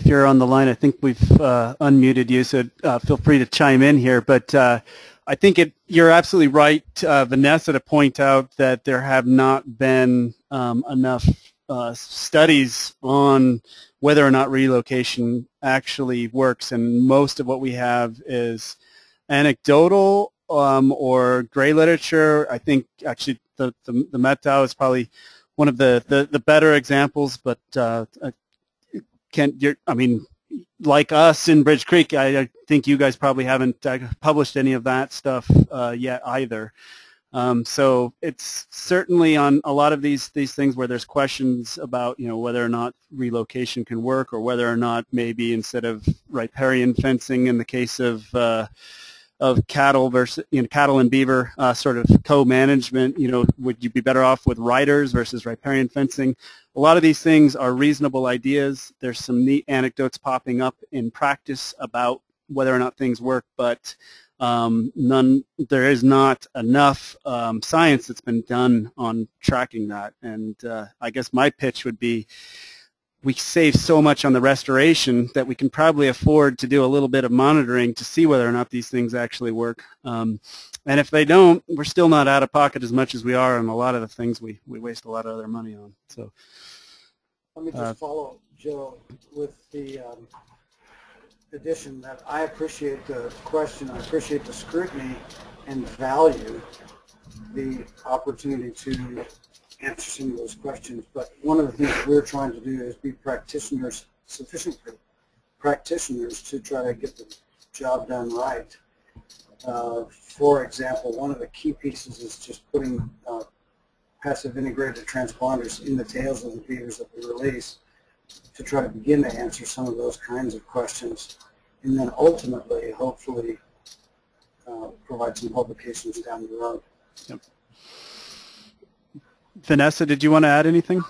you're on the line. I think we've unmuted you, so feel free to chime in here. But I think you're absolutely right, Vanessa, to point out that there have not been enough studies on whether or not relocation actually works. And most of what we have is anecdotal or gray literature. I think actually the Methow is probably one of the better examples, but I mean, like us in Bridge Creek, I think you guys probably haven't published any of that stuff yet either. So it's certainly on a lot of these things where there's questions about, whether or not relocation can work, or whether or not maybe instead of riparian fencing in the case of cattle versus cattle and beaver sort of co-management, would you be better off with riders versus riparian fencing? A lot of these things are reasonable ideas. There's some neat anecdotes popping up in practice about whether or not things work, but there is not enough science that's been done on tracking that. And I guess my pitch would be, we save so much on the restoration that we can probably afford to do a little bit of monitoring to see whether or not these things actually work. And if they don't, we're still not out of pocket as much as we are on a lot of the things we waste a lot of other money on. So let me just follow, Joe, with the addition that I appreciate the question, I appreciate the scrutiny, and value the opportunity to answer some of those questions. But one of the things we're trying to do is be practitioners, sufficient practitioners to try to get the job done right. For example, one of the key pieces is just putting passive integrated transponders in the tails of the beavers that we release to try to begin to answer some of those kinds of questions, and then ultimately, hopefully, provide some publications down the road. Yep. Vanessa, did you want to add anything?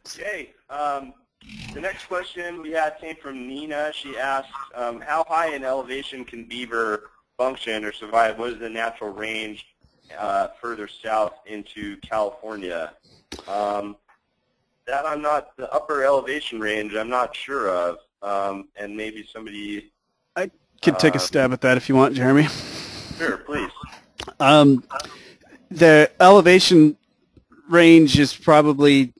Okay. The next question we had came from Nina. She asked, how high in elevation can beaver function or survive? What is the natural range further south into California? That I'm not, the upper elevation range I'm not sure of, and maybe somebody... I could take a stab at that if you want, Jeremy. Sure, please. The elevation range is probably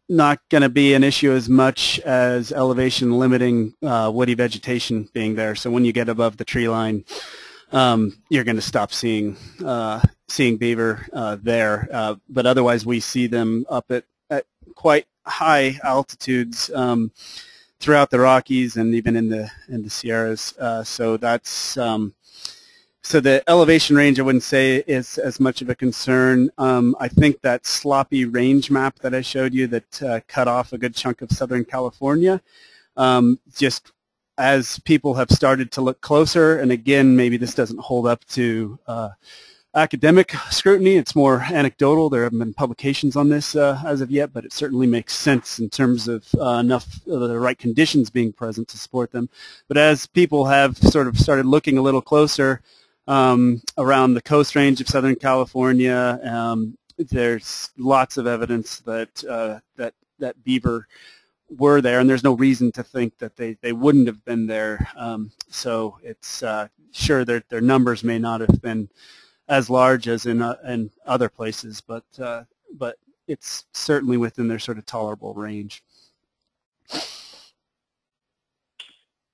not going to be an issue as much as elevation limiting woody vegetation being there. So when you get above the tree line, you're going to stop seeing beaver there. But otherwise, we see them up at quite high altitudes throughout the Rockies and even in the Sierras. So that's so the elevation range, I wouldn't say is as much of a concern. I think that sloppy range map that I showed you that cut off a good chunk of Southern California, just as people have started to look closer, and again, maybe this doesn't hold up to academic scrutiny, it's more anecdotal. There haven't been publications on this as of yet, but it certainly makes sense in terms of enough of the right conditions being present to support them. But as people have sort of started looking a little closer, around the Coast Range of Southern California, there's lots of evidence that that beaver were there, and there's no reason to think that they wouldn't have been there. So it's sure their numbers may not have been as large as in other places, but it's certainly within their sort of tolerable range.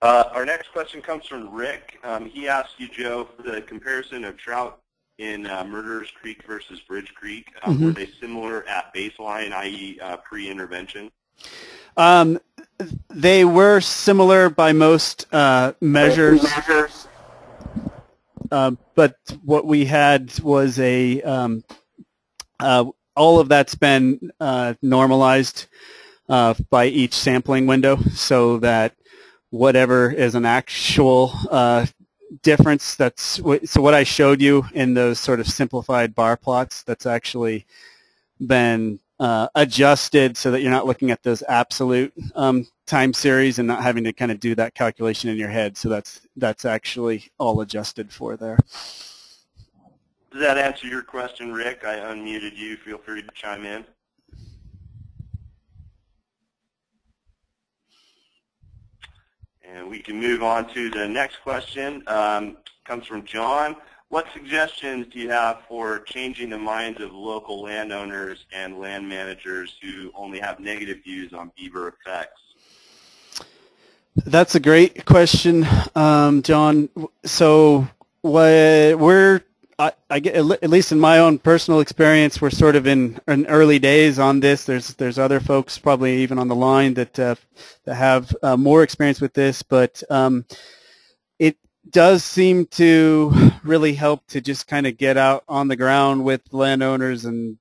Our next question comes from Rick. He asked you, Joe, for the comparison of trout in Murderers Creek versus Bridge Creek. Were they similar at baseline, i.e. pre-intervention? They were similar by most measures, but what we had was all of that's been normalized by each sampling window, so that whatever is an actual difference, so what I showed you in those sort of simplified bar plots, that's actually been adjusted so that you're not looking at those absolute time series and not having to kind of do that calculation in your head. So that's actually all adjusted for there. Does that answer your question, Rick? I unmuted you. Feel free to chime in. And we can move on to the next question. Comes from John. what suggestions do you have for changing the minds of local landowners and land managers who only have negative views on beaver effects? That's a great question, John. So I get, at least in my own personal experience, we're sort of in early days on this. There's other folks probably even on the line that have more experience with this, but it does seem to really help to just kind of get out on the ground with landowners and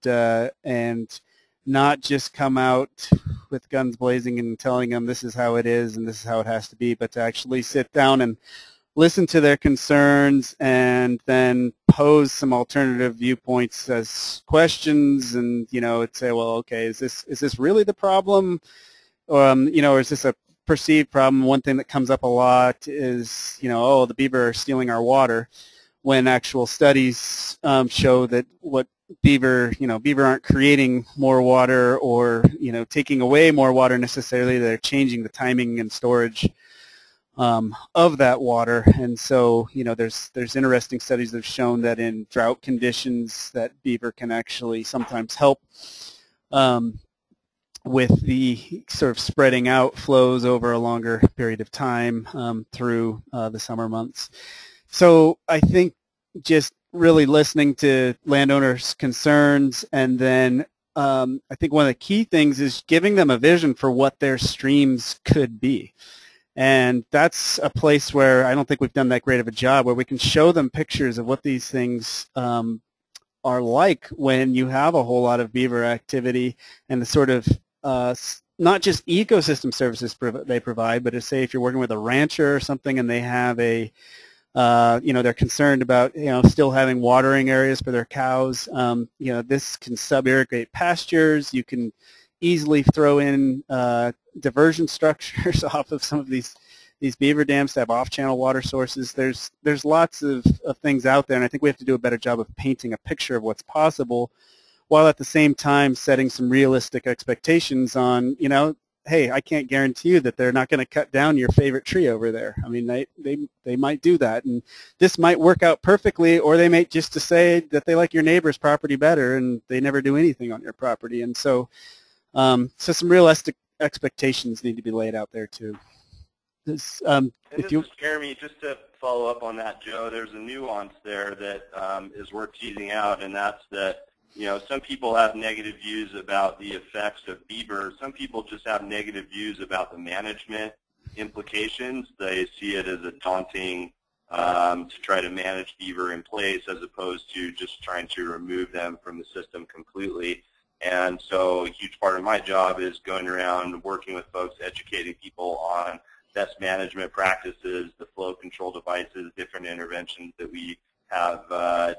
not just come out with guns blazing and telling them this is how it is and this is how it has to be, but to actually sit down and listen to their concerns and then pose some alternative viewpoints as questions, and say, well, okay, is this really the problem, or or is this a perceived problem? One thing that comes up a lot is oh, the beaver are stealing our water, when actual studies show that what beaver aren't creating more water or taking away more water necessarily. They're changing the timing and storage of that water. And so there's interesting studies that have shown that in drought conditions that beaver can actually sometimes help with the sort of spreading out flows over a longer period of time through the summer months. So I think just really listening to landowners' concerns, and then I think one of the key things is giving them a vision for what their streams could be. And that's a place where I don't think we've done that great of a job, where we can show them pictures of what these things are like when you have a whole lot of beaver activity, and the sort of not just ecosystem services they provide, but to say if you're working with a rancher or something and they have a they're concerned about still having watering areas for their cows. This can sub-irrigate pastures. You can easily throw in diversion structures off of some of these beaver dams to have off-channel water sources. There's lots of things out there, and I think we have to do a better job of painting a picture of what's possible, while at the same time setting some realistic expectations on hey, I can't guarantee you that they're not going to cut down your favorite tree over there. I mean, they might do that, and this might work out perfectly, or they may just say that they like your neighbor's property better, and they never do anything on your property. And so, some realistic expectations need to be laid out there too. This is Jeremy. Just to follow up on that, Joe, there's a nuance there that is worth teasing out, and that's that. Some people have negative views about the effects of beaver. Some people just have negative views about the management implications. They see it as a daunting to try to manage beaver in place, as opposed to just trying to remove them from the system completely. And so a huge part of my job is going around working with folks, educating people on best management practices, the flow control devices, different interventions that we have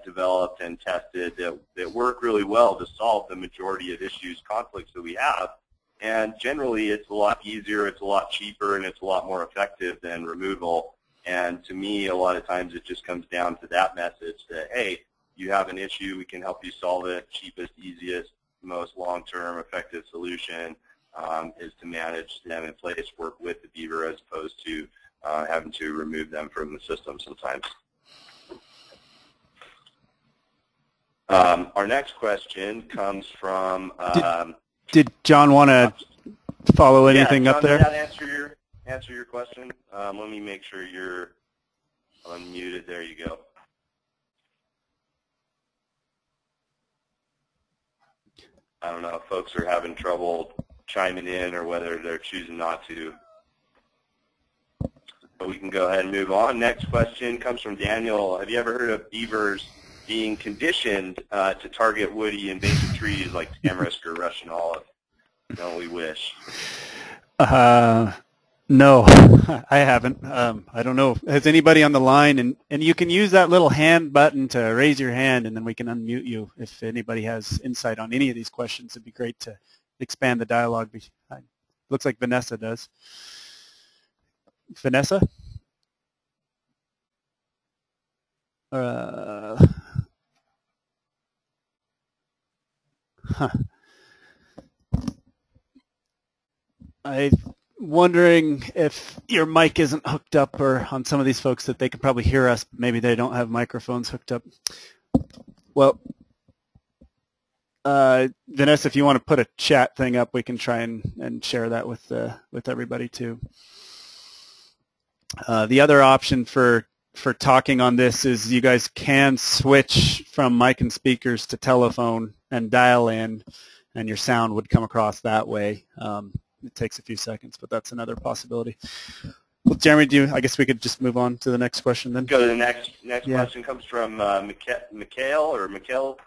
developed and tested that work really well to solve the majority of issues, conflicts that we have. And generally, it's a lot easier, it's a lot cheaper, and it's a lot more effective than removal. And to me, a lot of times it just comes down to that message that, hey, you have an issue, we can help you solve it. Cheapest, easiest, most long-term effective solution is to manage them in place, work with the beaver, as opposed to having to remove them from the system sometimes. Our next question comes from... Did John want to follow anything John, up there? Did that answer your question? Let me make sure you're unmuted. There you go. I don't know if folks are having trouble chiming in or whether they're choosing not to. But we can go ahead and move on. Next question comes from Daniel. Have you ever heard of beavers being conditioned to target woody invasive trees like tamarisk or Russian olive? Don't we wish? No, I haven't. I don't know. Has anybody on the line? And you can use that little hand button to raise your hand, and then we can unmute you. If anybody has insight on any of these questions, it'd be great to expand the dialogue. Looks like Vanessa does. Vanessa? wondering if your mic isn't hooked up, or on some of these folks that they can probably hear us, but maybe they don't have microphones hooked up. Well, Vanessa, if you want to put a chat thing up, we can try and share that with everybody too. The other option for talking on this is you guys can switch from mic and speakers to telephone and dial in, and your sound would come across that way. It takes a few seconds, but that's another possibility. Well, Jeremy, I guess we could just move on to the next question then. Go to the next question. Comes from Mikhail.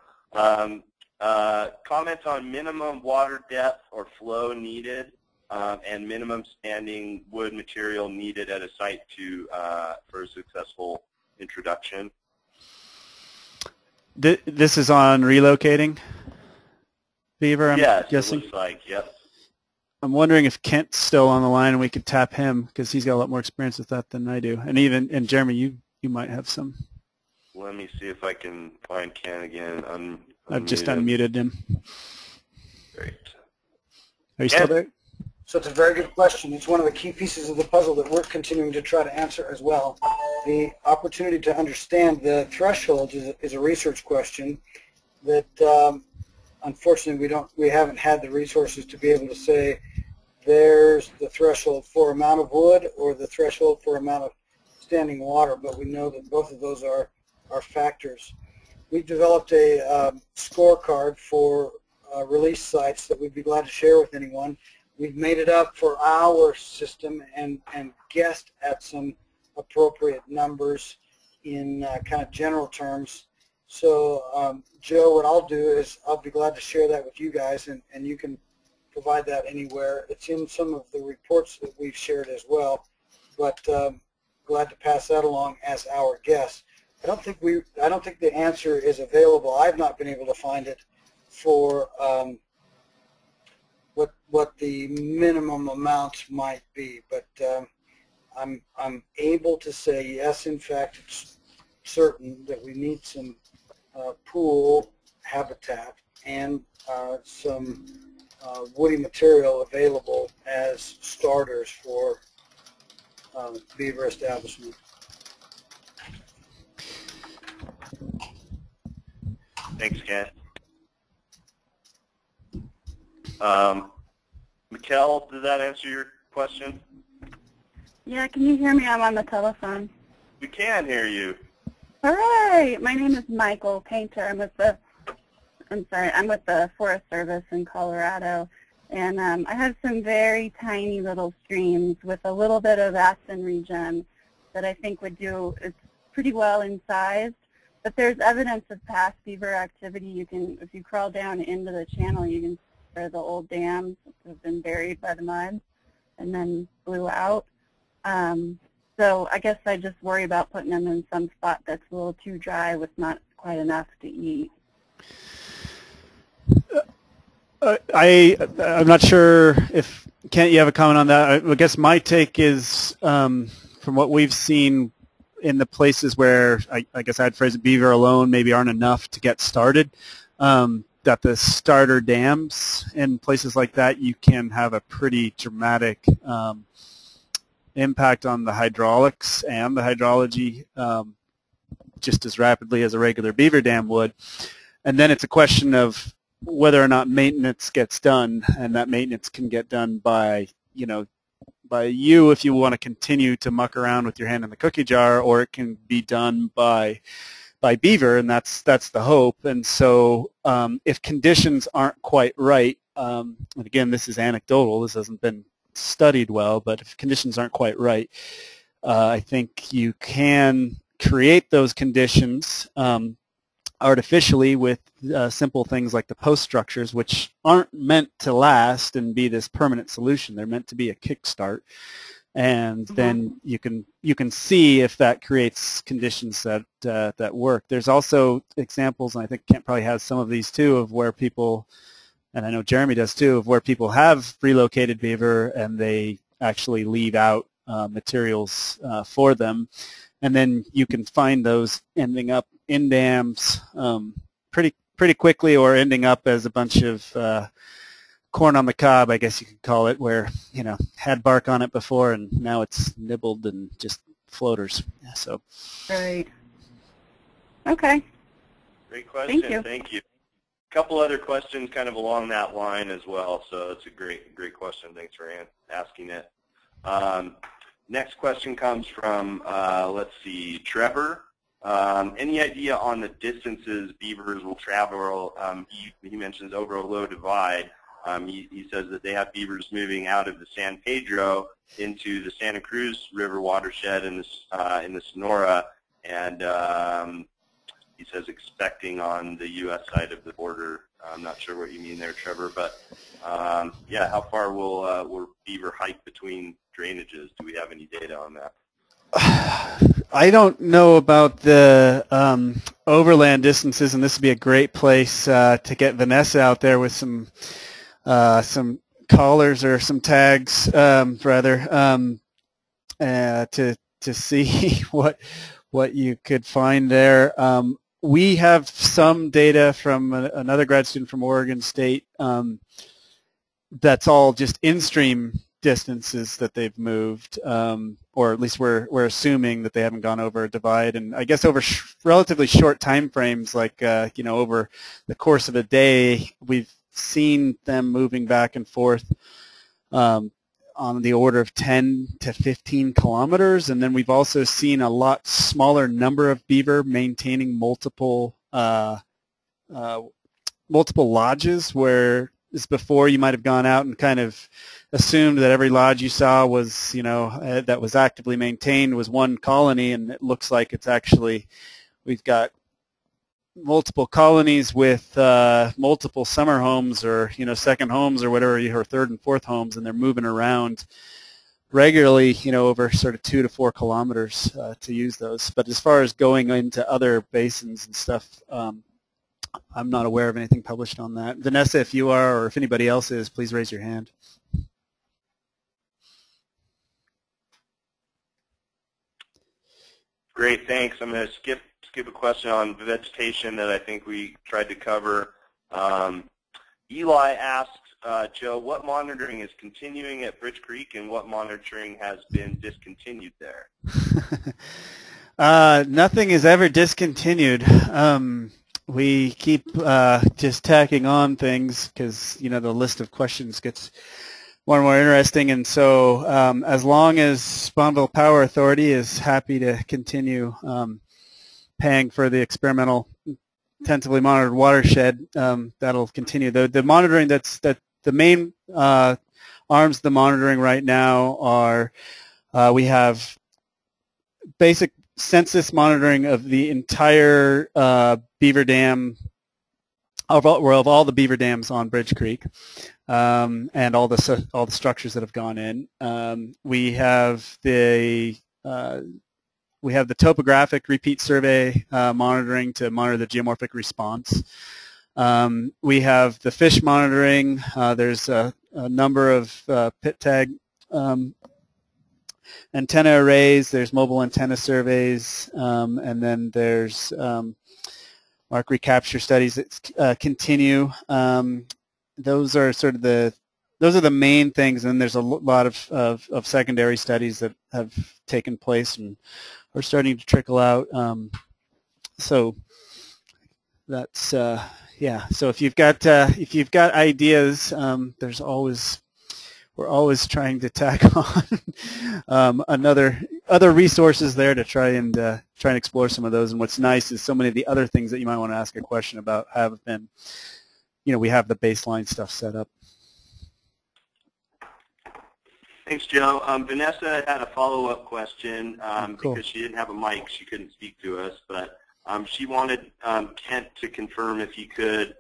Comments on minimum water depth or flow needed, and minimum standing wood material needed at a site for a successful introduction. This is on relocating, Beaver, I'm guessing? It looks like, yep. I'm wondering if Kent's still on the line and we could tap him, because he's got a lot more experience with that than I do. And Jeremy, you might have some. Let me see if I can find Kent again. I've just unmuted him. Great. Are you still there? So it's a very good question. It's one of the key pieces of the puzzle that we're continuing to try to answer as well. The opportunity to understand the thresholds is a research question that unfortunately we haven't had the resources to be able to say there's the threshold for amount of wood or the threshold for amount of standing water, but we know that both of those are factors. We've developed a scorecard for release sites that we'd be glad to share with anyone. We've made it up for our system and guessed at some appropriate numbers in kind of general terms. So Joe, what I'll do is I'll be glad to share that with you guys, and you can provide that anywhere. It's in some of the reports that we've shared as well, but glad to pass that along as our guess. I don't think the answer is available. I've not been able to find it for what the minimum amount might be, but I'm able to say yes. In fact, it's certain that we need some pool habitat and some woody material available as starters for beaver establishment. Thanks, Ken. Mikhail, does that answer your question? Yeah, can you hear me? I'm on the telephone. We can hear you. All right. My name is Michael Painter. I'm with the Forest Service in Colorado, and I have some very tiny little streams with a little bit of aspen regen that I think would do. It's pretty well incised, but there's evidence of past beaver activity. You can, if you crawl down into the channel, you can see where the old dams have been buried by the mud and then blew out. So I guess I just worry about putting them in some spot that's a little too dry with not quite enough to eat. I'm not sure if, Kent, you have a comment on that. I guess my take is from what we've seen in the places where I guess I'd phrase it, beaver alone maybe aren't enough to get started, that the starter dams in places like that, you can have a pretty dramatic impact on the hydraulics and the hydrology just as rapidly as a regular beaver dam would. And then it's a question of whether or not maintenance gets done, and that maintenance can get done by, by you if you want to continue to muck around with your hand in the cookie jar, or it can be done by beaver, and that's the hope. And so if conditions aren't quite right, and again, this is anecdotal, this hasn't been studied well, but if conditions aren't quite right, I think you can create those conditions artificially with simple things like the post structures, which aren't meant to last and be this permanent solution. They're meant to be a kickstart, and then you can see if that creates conditions that work. There's also examples, and I think Kent probably has some of these too, of where people, and I know Jeremy does too, of where people have relocated beaver and they actually leave out materials for them, and then you can find those ending up in dams pretty quickly, or ending up as a bunch of corn on the cob, I guess you could call it, where, you know, had bark on it before and now it's nibbled and just floaters. So. Right. Okay. Great question. Thank you. Thank you. A couple other questions kind of along that line as well. So it's a great question. Thanks for asking it. Next question comes from, let's see, Trevor. Any idea on the distances beavers will travel? He mentions over a low divide. He says that they have beavers moving out of the San Pedro into the Santa Cruz River watershed in the Sonora, and he says expecting on the U.S. side of the border. I'm not sure what you mean there, Trevor, but yeah, how far will beaver hike between drainages? Do we have any data on that? I don't know about the overland distances, and this would be a great place to get Vanessa out there with some collars or some tags, rather, to see what you could find there. We have some data from another grad student from Oregon State that's all just in-stream distances that they've moved, or at least we're assuming that they haven't gone over a divide, and I guess over relatively short time frames, like you know, over the course of a day, we've seen them moving back and forth on the order of 10 to 15 kilometers, and then we've also seen a lot smaller number of beaver maintaining multiple lodges, where as before you might have gone out and kind of assumed that every lodge you saw was, you know, that was actively maintained was one colony, and it looks like it's actually, we've got multiple colonies with multiple summer homes, or, you know, second homes or whatever, or third and fourth homes, and they're moving around regularly, you know, over sort of 2 to 4 kilometers to use those. But as far as going into other basins and stuff, I'm not aware of anything published on that. Vanessa, if you are, or if anybody else is, please raise your hand. Great, thanks. I'm going to skip a question on vegetation that I think we tried to cover. Eli asks, Joe, what monitoring is continuing at Bridge Creek and what monitoring has been discontinued there? Nothing is ever discontinued. We keep just tacking on things because, you know, the list of questions gets more and more interesting, and so as long as Bonneville Power Authority is happy to continue paying for the experimental intensively monitored watershed, that'll continue. The monitoring the main arms of the monitoring right now are we have basic census monitoring of the entire beaver dam, of all the beaver dams on Bridge Creek, and all the structures that have gone in. We have the topographic repeat survey monitoring to monitor the geomorphic response. We have the fish monitoring. There's a number of pit tag antenna arrays. There's mobile antenna surveys, and then there's mark recapture studies that continue. Those are sort of the main things, and there's a lot of secondary studies that have taken place and are starting to trickle out. So that's yeah. So if you've got ideas, we're always trying to tack on other resources there to try and explore some of those. And what's nice is so many of the other things that you might want to ask a question about have been, you know, we have the baseline stuff set up. Thanks, Joe. Vanessa had a follow-up question Cool. because she didn't have a mic. She couldn't speak to us, but she wanted Kent to confirm, if he could,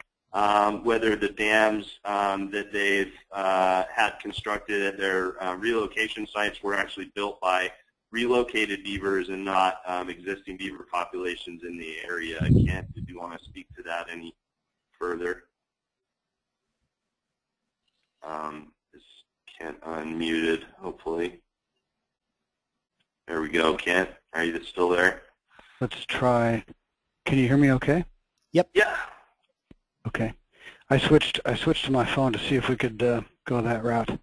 whether the dams that they've had constructed at their relocation sites were actually built by relocated beavers and not existing beaver populations in the area. Kent, did you want to speak to that any further? Is Kent unmuted, hopefully? There we go, Kent. Are you still there? Let's try. Can you hear me okay? Yep. Yeah. Okay. I switched to my phone to see if we could go that route.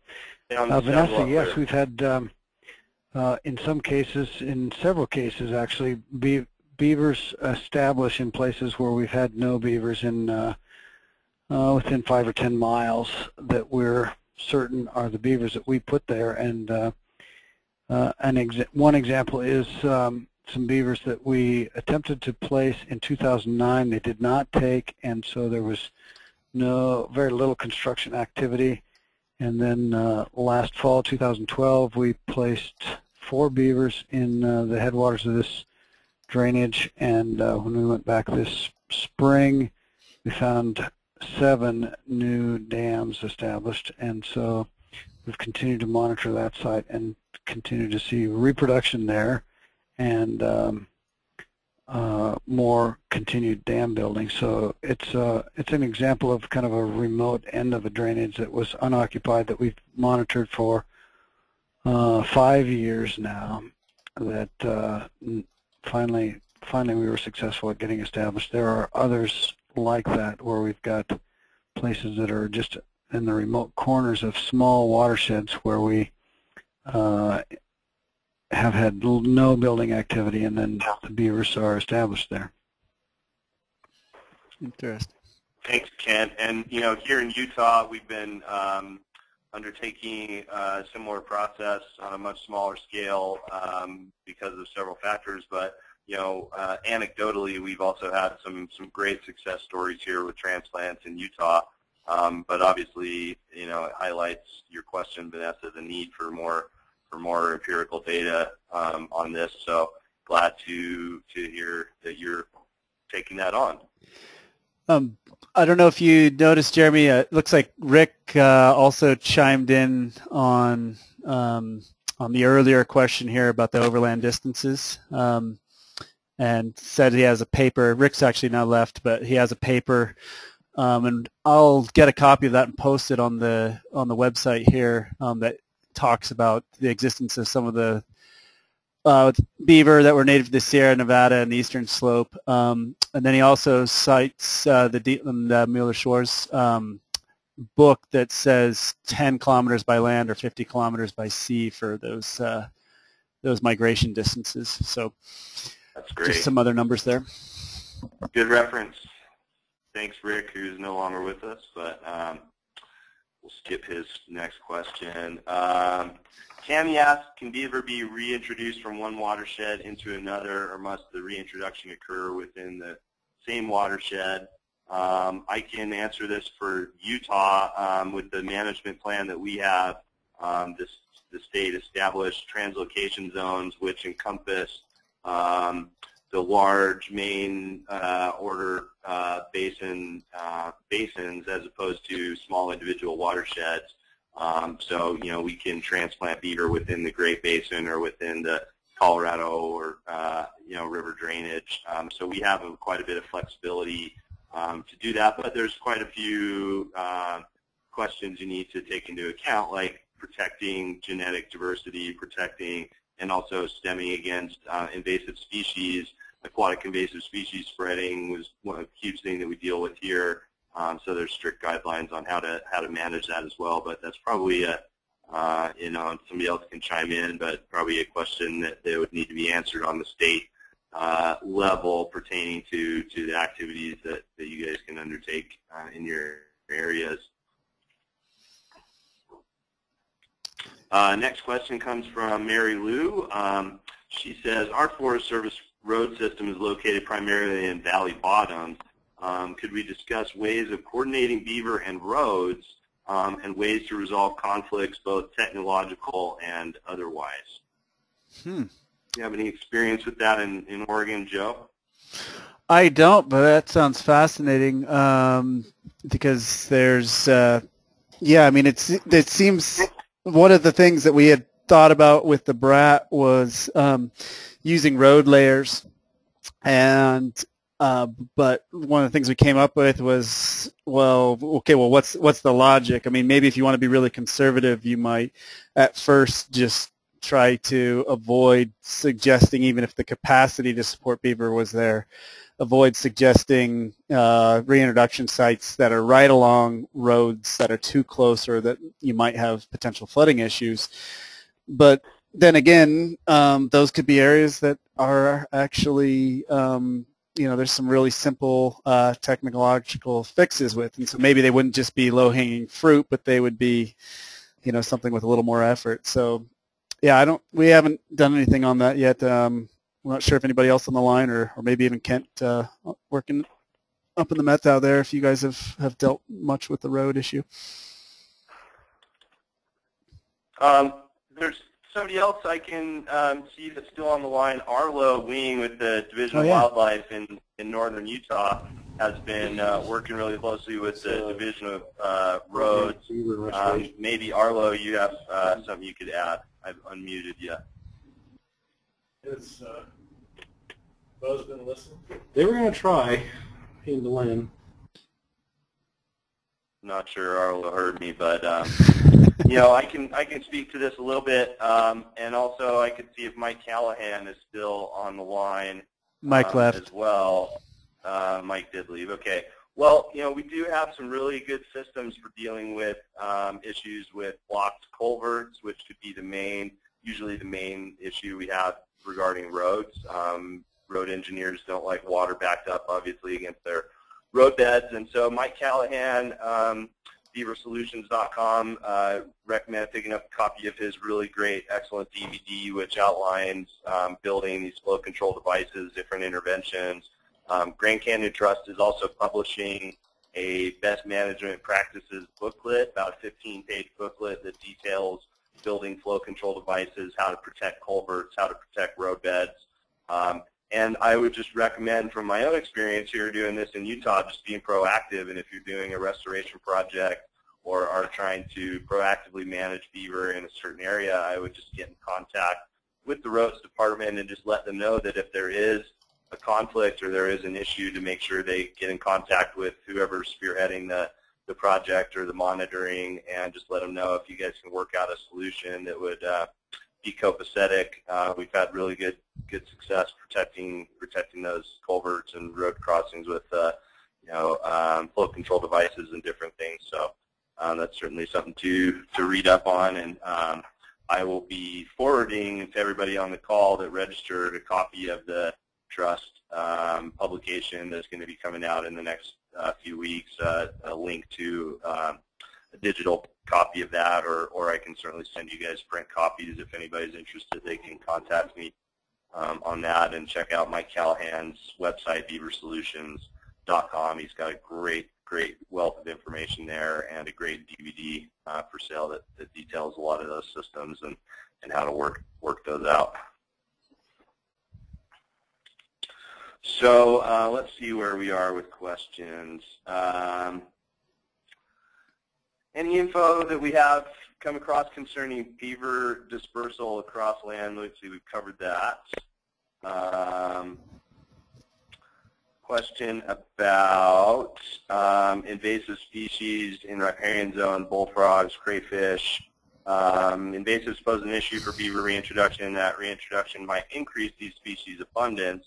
Vanessa, yes, we've had in some cases, in several cases actually, beavers establish in places where we've had no beavers in within 5 or 10 miles that we're certain are the beavers that we put there. And one example is some beavers that we attempted to place in 2009. They did not take, and so there was very little construction activity. And then last fall, 2012, we placed 4 beavers in the headwaters of this drainage, and when we went back this spring, we found 7 new dams established, and so we've continued to monitor that site and continue to see reproduction there and more continued dam building. So it's an example of kind of a remote end of a drainage that was unoccupied that we've monitored for 5 years now, that finally we were successful at getting established. There are others like that where we've got places that are just in the remote corners of small watersheds where we have had no building activity, and then the beavers are established there. Interesting. Thanks, Kent. And here in Utah, we've been undertaking a similar process on a much smaller scale because of several factors. But anecdotally, we've also had some great success stories here with transplants in Utah. But obviously, it highlights your question, Vanessa, the need for more empirical data on this. So glad to hear that you're taking that on. I don't know if you noticed, Jeremy, it looks like Rick also chimed in on the earlier question here about the overland distances, and said he has a paper. Rick's actually now left, but he has a paper, and I'll get a copy of that and post it on the website here, that talks about the existence of some of the beaver that were native to the Sierra Nevada and the Eastern Slope. And then he also cites the Dietland Mueller-Schwarz book that says 10 kilometers by land or 50 kilometers by sea for those migration distances. So that's great. Just some other numbers there. Good reference. Thanks, Rick, who's no longer with us, but we'll skip his next question. Tammy asks, can beaver be reintroduced from one watershed into another, or must the reintroduction occur within the same watershed? I can answer this for Utah. With the management plan that we have, the state established translocation zones which encompass the large main order basins as opposed to small individual watersheds. So, we can transplant beaver within the Great Basin or within the Colorado or, river drainage. So we have quite a bit of flexibility to do that, but there's quite a few questions you need to take into account, like protecting genetic diversity, and also stemming against invasive species. Aquatic invasive species spreading was one huge thing that we deal with here. So there's strict guidelines on how to manage that as well. But that's probably somebody else can chime in, but probably a question that they would need to be answered on the state level pertaining to the activities that you guys can undertake in your areas. Next question comes from Mary Lou. She says, our Forest Service road system is located primarily in valley bottoms. Could we discuss ways of coordinating beaver and roads and ways to resolve conflicts, both technological and otherwise? Do you have any experience with that in Oregon, Joe? I don't, but that sounds fascinating because there's, it seems one of the things that we had thought about with the BRAT was using road layers, and but one of the things we came up with was, what's the logic? I mean, maybe if you want to be really conservative, you might at first just try to avoid suggesting, even if the capacity to support beaver was there, avoid suggesting reintroduction sites that are right along roads that are too close or that you might have potential flooding issues. But then again, those could be areas that are actually, there's some really simple technological fixes with, and so maybe they wouldn't just be low-hanging fruit, but they would be, something with a little more effort. So, yeah, we haven't done anything on that yet. I'm not sure if anybody else on the line, or maybe even Kent working up in the Met out there, if you guys have dealt much with the road issue. There's somebody else I can see that's still on the line. Arlo Wing with the Division of Wildlife in northern Utah has been working really closely with the Division of Roads. Maybe, Arlo, you have something you could add. I've unmuted you. Has Buzz been listening? They were going to try in the land. Not sure Arlo heard me, but I can speak to this a little bit, and also I could see if Mike Callahan is still on the line. Mike left as well. Mike did leave. Okay. Well, we do have some really good systems for dealing with issues with blocked culverts, which could be usually the main issue we have regarding roads. Road engineers don't like water backed up, obviously, against their road beds. And so Mike Callahan, beaversolutions.com, recommend picking up a copy of his really great, excellent DVD, which outlines building these flow control devices, different interventions. Grand Canyon Trust is also publishing a best management practices booklet, about a 15-page booklet that details building flow control devices, how to protect culverts, how to protect road beds. And I would just recommend, from my own experience here doing this in Utah, just being proactive. And if you're doing a restoration project or are trying to proactively manage beaver in a certain area, I would just get in contact with the roads department and just let them know that if there is a conflict or there is an issue, to make sure they get in contact with whoever's spearheading the project or the monitoring, and just let them know if you guys can work out a solution that would be copacetic. We've had really good success protecting those culverts and road crossings with flow control devices and different things. So that's certainly something to read up on, and I will be forwarding to everybody on the call that registered a copy of the Trust publication that's going to be coming out in the next few weeks, a link to a digital copy of that, or I can certainly send you guys print copies. If anybody's interested, they can contact me on that, and check out Mike Callahan's website, beaversolutions.com. He's got a great wealth of information there, and a great DVD for sale that details a lot of those systems and how to work those out. So let's see where we are with questions. Any info that we have come across concerning beaver dispersal across land? Let's see, we've covered that. Question about invasive species in riparian zone, bullfrogs, crayfish. Invasives pose an issue for beaver reintroduction. That reintroduction might increase these species' abundance.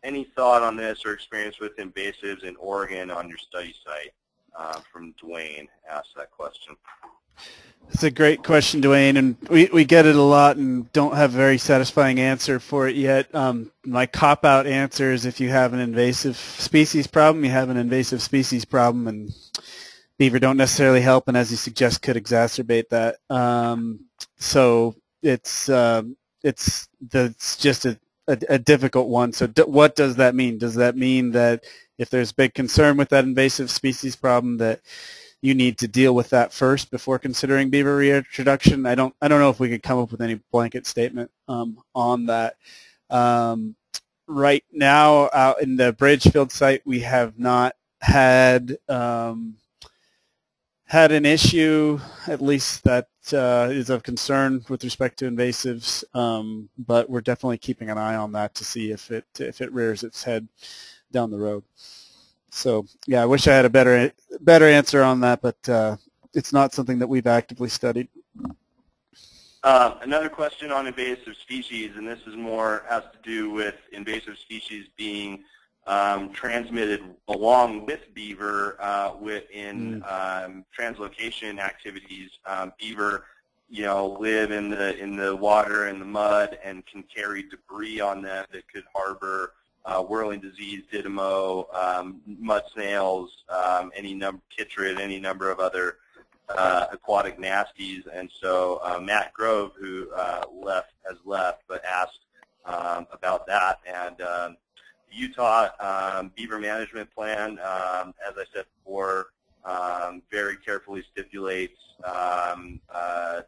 Any thought on this or experience with invasives in Oregon on your study site? From Dwayne asked that question. It's a great question, Dwayne, and we get it a lot and don't have a very satisfying answer for it yet. My cop-out answer is, if you have an invasive species problem, you have an invasive species problem, and beaver don't necessarily help, and as you suggest, could exacerbate that. So it's just a difficult one. So what does that mean? Does that mean that if there's big concern with that invasive species problem, that you need to deal with that first before considering beaver reintroduction? I don't know if we could come up with any blanket statement on that. Right now, out in the Bridgefield site, we have not had an issue, at least that is of concern with respect to invasives, but we're definitely keeping an eye on that to see if it rears its head down the road. So yeah, I wish I had a better answer on that, but it's not something that we've actively studied. Another question on invasive species, and this is more has to do with invasive species being transmitted along with beaver in translocation activities. Beaver, live in the water and the mud and can carry debris on them that could harbor whirling disease, didymo, mud snails, chytrid, any number of other aquatic nasties. And so Matt Grove, who has left, but asked about that. And the Utah Beaver Management Plan, as I said before, very carefully stipulates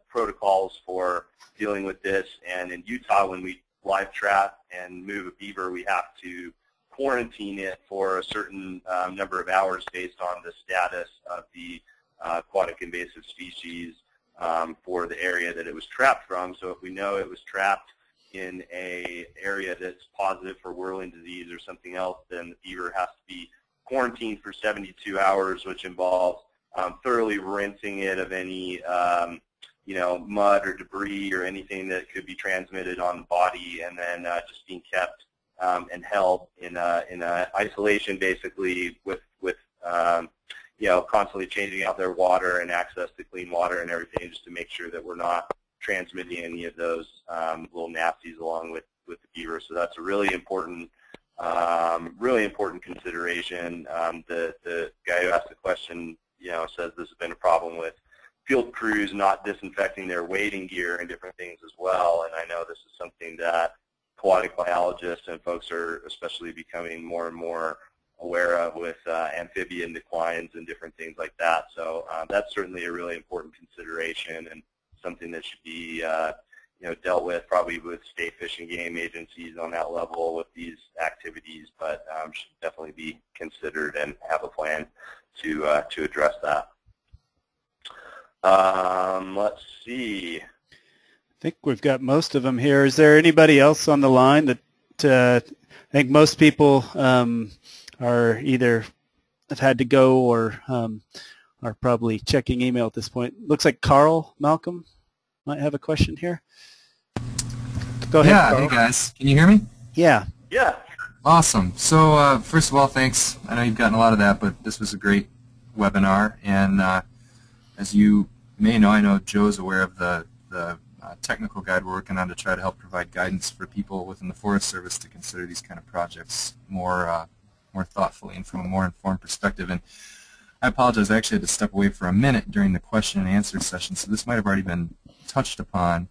protocols for dealing with this. And in Utah, when we live trap and move a beaver, we have to quarantine it for a certain number of hours based on the status of the aquatic invasive species for the area that it was trapped from. So if we know it was trapped in an area that's positive for whirling disease or something else, then the beaver has to be quarantined for 72 hours, which involves thoroughly rinsing it of any mud or debris or anything that could be transmitted on the body, and then just being kept and held in isolation, basically, with constantly changing out their water and access to clean water and everything, just to make sure that we're not transmitting any of those little nasties along with the beaver. So that's a really important consideration. The guy who asked the question, says this has been a problem with field crews not disinfecting their wading gear and different things as well. And I know this is something that aquatic biologists and folks are especially becoming more and more aware of with amphibian declines and different things like that. So that's certainly a really important consideration and something that should be dealt with probably with state fish and game agencies on that level with these activities, but should definitely be considered and have a plan to address that. Let's see. I think we've got most of them here. Is there anybody else on the line that I think most people are either have had to go or are probably checking email at this point. Looks like Carl Malcolm might have a question here. Go ahead, Yeah, Carl. Hey guys, can you hear me? Yeah. Yeah. Awesome. So first of all, thanks. I know you've gotten a lot of that, but this was a great webinar. And as you may know, I know Joe's aware of the technical guide we're working on to try to help provide guidance for people within the Forest Service to consider these kind of projects more thoughtfully and from a more informed perspective. And I apologize, I actually had to step away for a minute during the question and answer session, so this might have already been touched upon.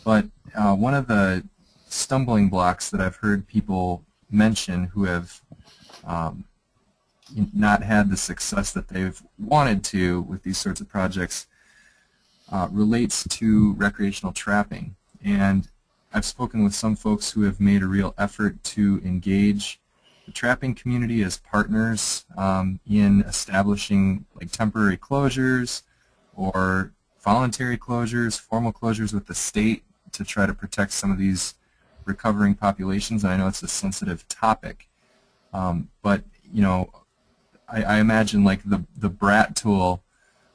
But one of the stumbling blocks that I've heard people mention who have not had the success that they've wanted to with these sorts of projects relates to recreational trapping. And I've spoken with some folks who have made a real effort to engage the trapping community as partners in establishing like temporary closures or voluntary closures, formal closures with the state to try to protect some of these recovering populations. And I know it's a sensitive topic, but I imagine like the BRAT tool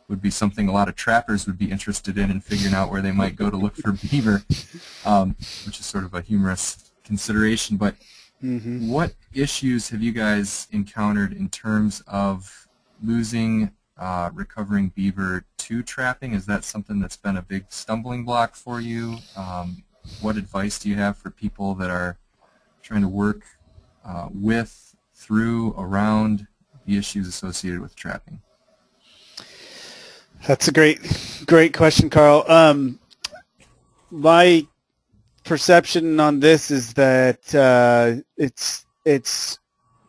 would be something a lot of trappers would be interested in figuring out where they might go to look for beaver, which is sort of a humorous consideration. But what issues have you guys encountered in terms of losing recovering beaver to trapping? Is that something that's been a big stumbling block for you? What advice do you have for people that are trying to work with, through, around the issues associated with trapping? That's a great question, Carl. My perception on this is that it's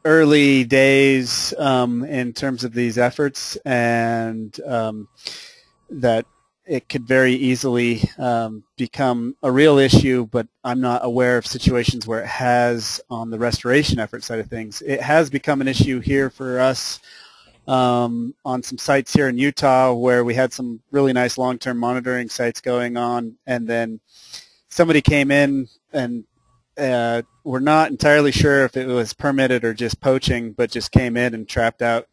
early days in terms of these efforts, and that it could very easily become a real issue, but I'm not aware of situations where it has on the restoration effort side of things. It has become an issue here for us on some sites here in Utah where we had some really nice long-term monitoring sites going on, and then somebody came in and we're not entirely sure if it was permitted or just poaching, but just came in and trapped out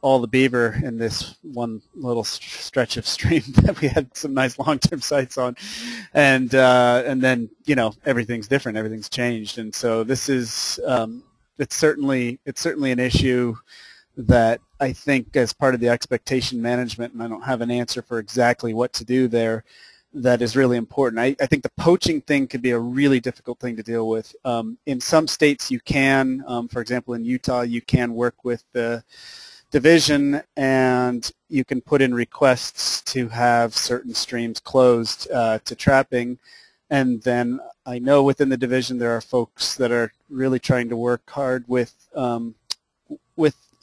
all the beaver in this one little stretch of stream that we had some nice long-term sites on, and then everything's different, everything's changed, and so this is it's certainly an issue that I think as part of the expectation management, and I don't have an answer for exactly what to do there, that is really important. I think the poaching thing could be a really difficult thing to deal with. In some states you can, for example in Utah, you can work with the division and you can put in requests to have certain streams closed to trapping, and then I know within the division there are folks that are really trying to work hard with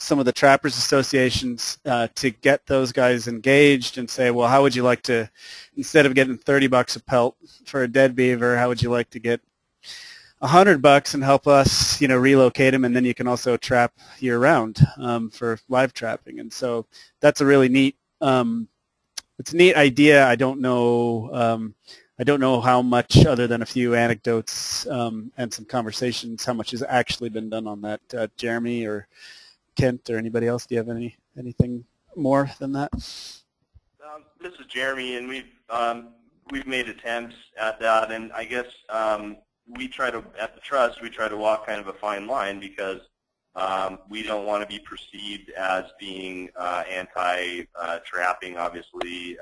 some of the trappers associations to get those guys engaged and say, well, how would you like to, instead of getting $30 a pelt for a dead beaver, how would you like to get $100 and help us, relocate them, and then you can also trap year-round for live trapping. And so that's a really neat, it's a neat idea. I don't know how much, other than a few anecdotes and some conversations, how much has actually been done on that. Jeremy or Kent or anybody else, do you have anything more than that? This is Jeremy, and we've made attempts at that, and I guess we try to, at the Trust, we try to walk kind of a fine line because we don't want to be perceived as being anti-trapping. Obviously,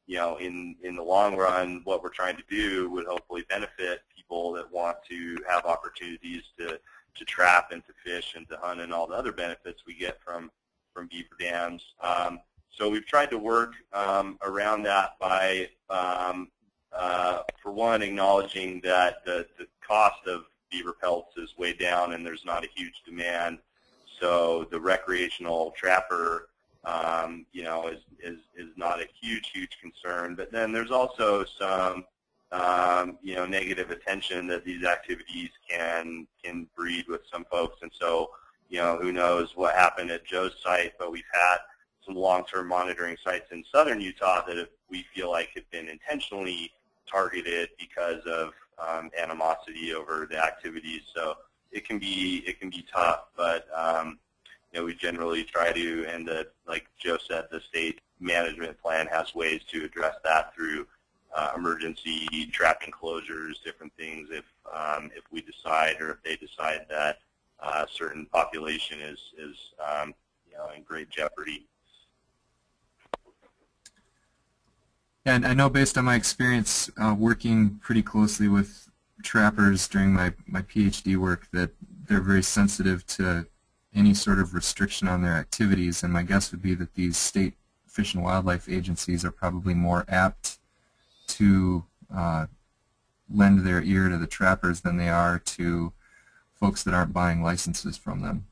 in the long run, what we're trying to do would hopefully benefit people that want to have opportunities to trap and to fish and to hunt and all the other benefits we get from beaver dams. So we've tried to work around that by, for one, acknowledging that the cost of beaver pelts is way down and there's not a huge demand. So the recreational trapper, is not a huge concern. But then there's also some negative attention that these activities can breed with some folks. And so, who knows what happened at Joe's site, but we've had some long-term monitoring sites in southern Utah that we feel like have been intentionally targeted because of animosity over the activities. So it can be tough, but we generally try to, and like Joe said, the state management plan has ways to address that through emergency trapping closures, different things if we decide or if they decide that a certain population is in great jeopardy. And I know based on my experience working pretty closely with trappers during my PhD work that they're very sensitive to any sort of restriction on their activities, and my guess would be that these state fish and wildlife agencies are probably more apt to lend their ear to the trappers than they are to folks that aren't buying licenses from them.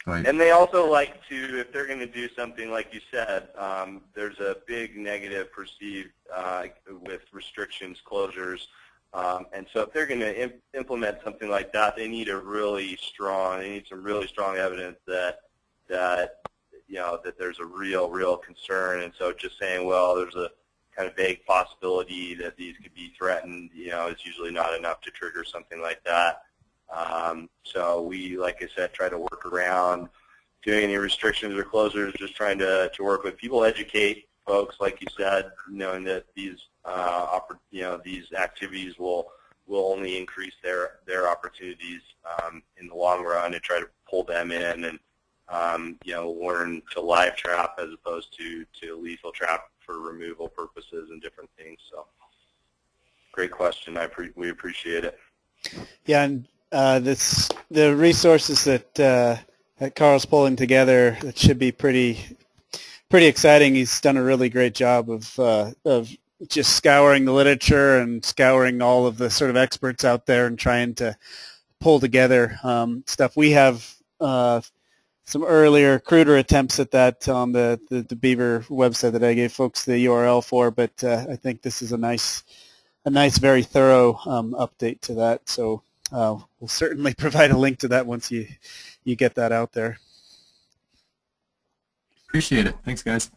So and they also like to, if they're going to do something like you said, there's a big negative perceived with restrictions, closures, and so if they're going to implement something like that, they need some really strong evidence that there's a real concern. And so just saying, well, there's a kind of vague possibility that these could be threatened, is usually not enough to trigger something like that. So we, like I said, try to work around doing any restrictions or closures, just trying to work with people, educate folks, like you said, knowing that these these activities will only increase their opportunities in the long run, and try to pull them in and learn to live trap as opposed to lethal trap for removal purposes and different things. So, great question. We appreciate it. Yeah, and the resources that Carl's pulling together, that should be pretty exciting. He's done a really great job of just scouring the literature and scouring all of the sort of experts out there and trying to pull together stuff. We have some earlier, cruder attempts at that on the Beaver website that I gave folks the URL for, but I think this is a nice, very thorough update to that. So we'll certainly provide a link to that once you get that out there. Appreciate it. Thanks, guys.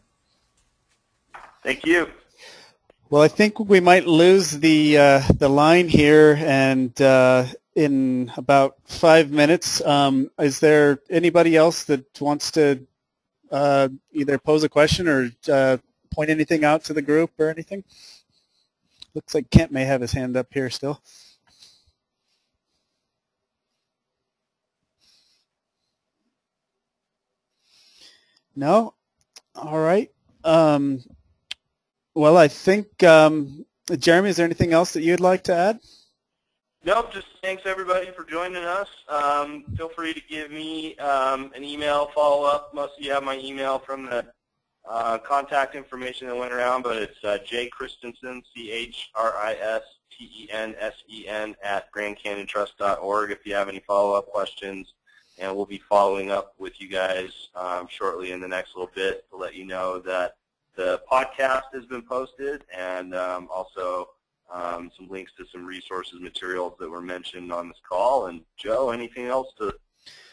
Thank you. Well, I think we might lose the line here, and in about 5 minutes, is there anybody else that wants to either pose a question or point anything out to the group or anything? Looks like Kent may have his hand up here still. No? All right. Well, I think, Jeremy, is there anything else that you'd like to add? Nope, just thanks everybody for joining us. Feel free to give me an email follow-up. Most of you have my email from the contact information that went around, but it's jchristensen, CHRISTENSEN @GrandCanyonTrust.org if you have any follow-up questions. And we'll be following up with you guys shortly in the next little bit to let you know that the podcast has been posted, and also some links to some resources, materials that were mentioned on this call. And Joe, anything else to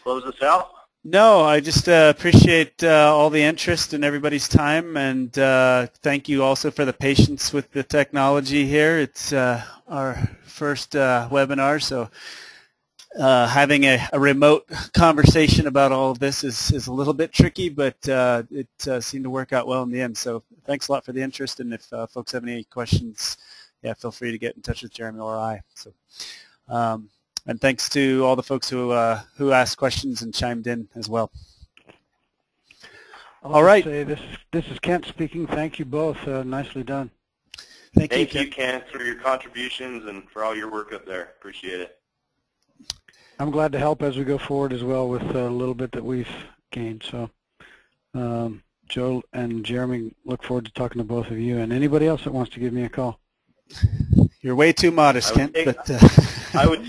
close us out? No, I just appreciate all the interest and everybody's time, and thank you also for the patience with the technology here. It's our first webinar, so having a remote conversation about all of this is a little bit tricky, but it seemed to work out well in the end. So thanks a lot for the interest, and if folks have any questions, yeah, feel free to get in touch with Jeremy or I. So, and thanks to all the folks who asked questions and chimed in as well. All right. Say this is Kent speaking. Thank you both. Nicely done. Thank you, Kent, for your contributions and for all your work up there. Appreciate it. I'm glad to help as we go forward as well with a little bit that we've gained. So, Joe and Jeremy, look forward to talking to both of you and anybody else that wants to give me a call. You're way too modest, Kent. I would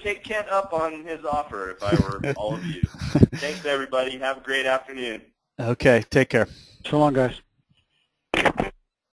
take Kent up on his offer if I were all of you. Thanks, everybody. Have a great afternoon. Okay, take care. So long, guys.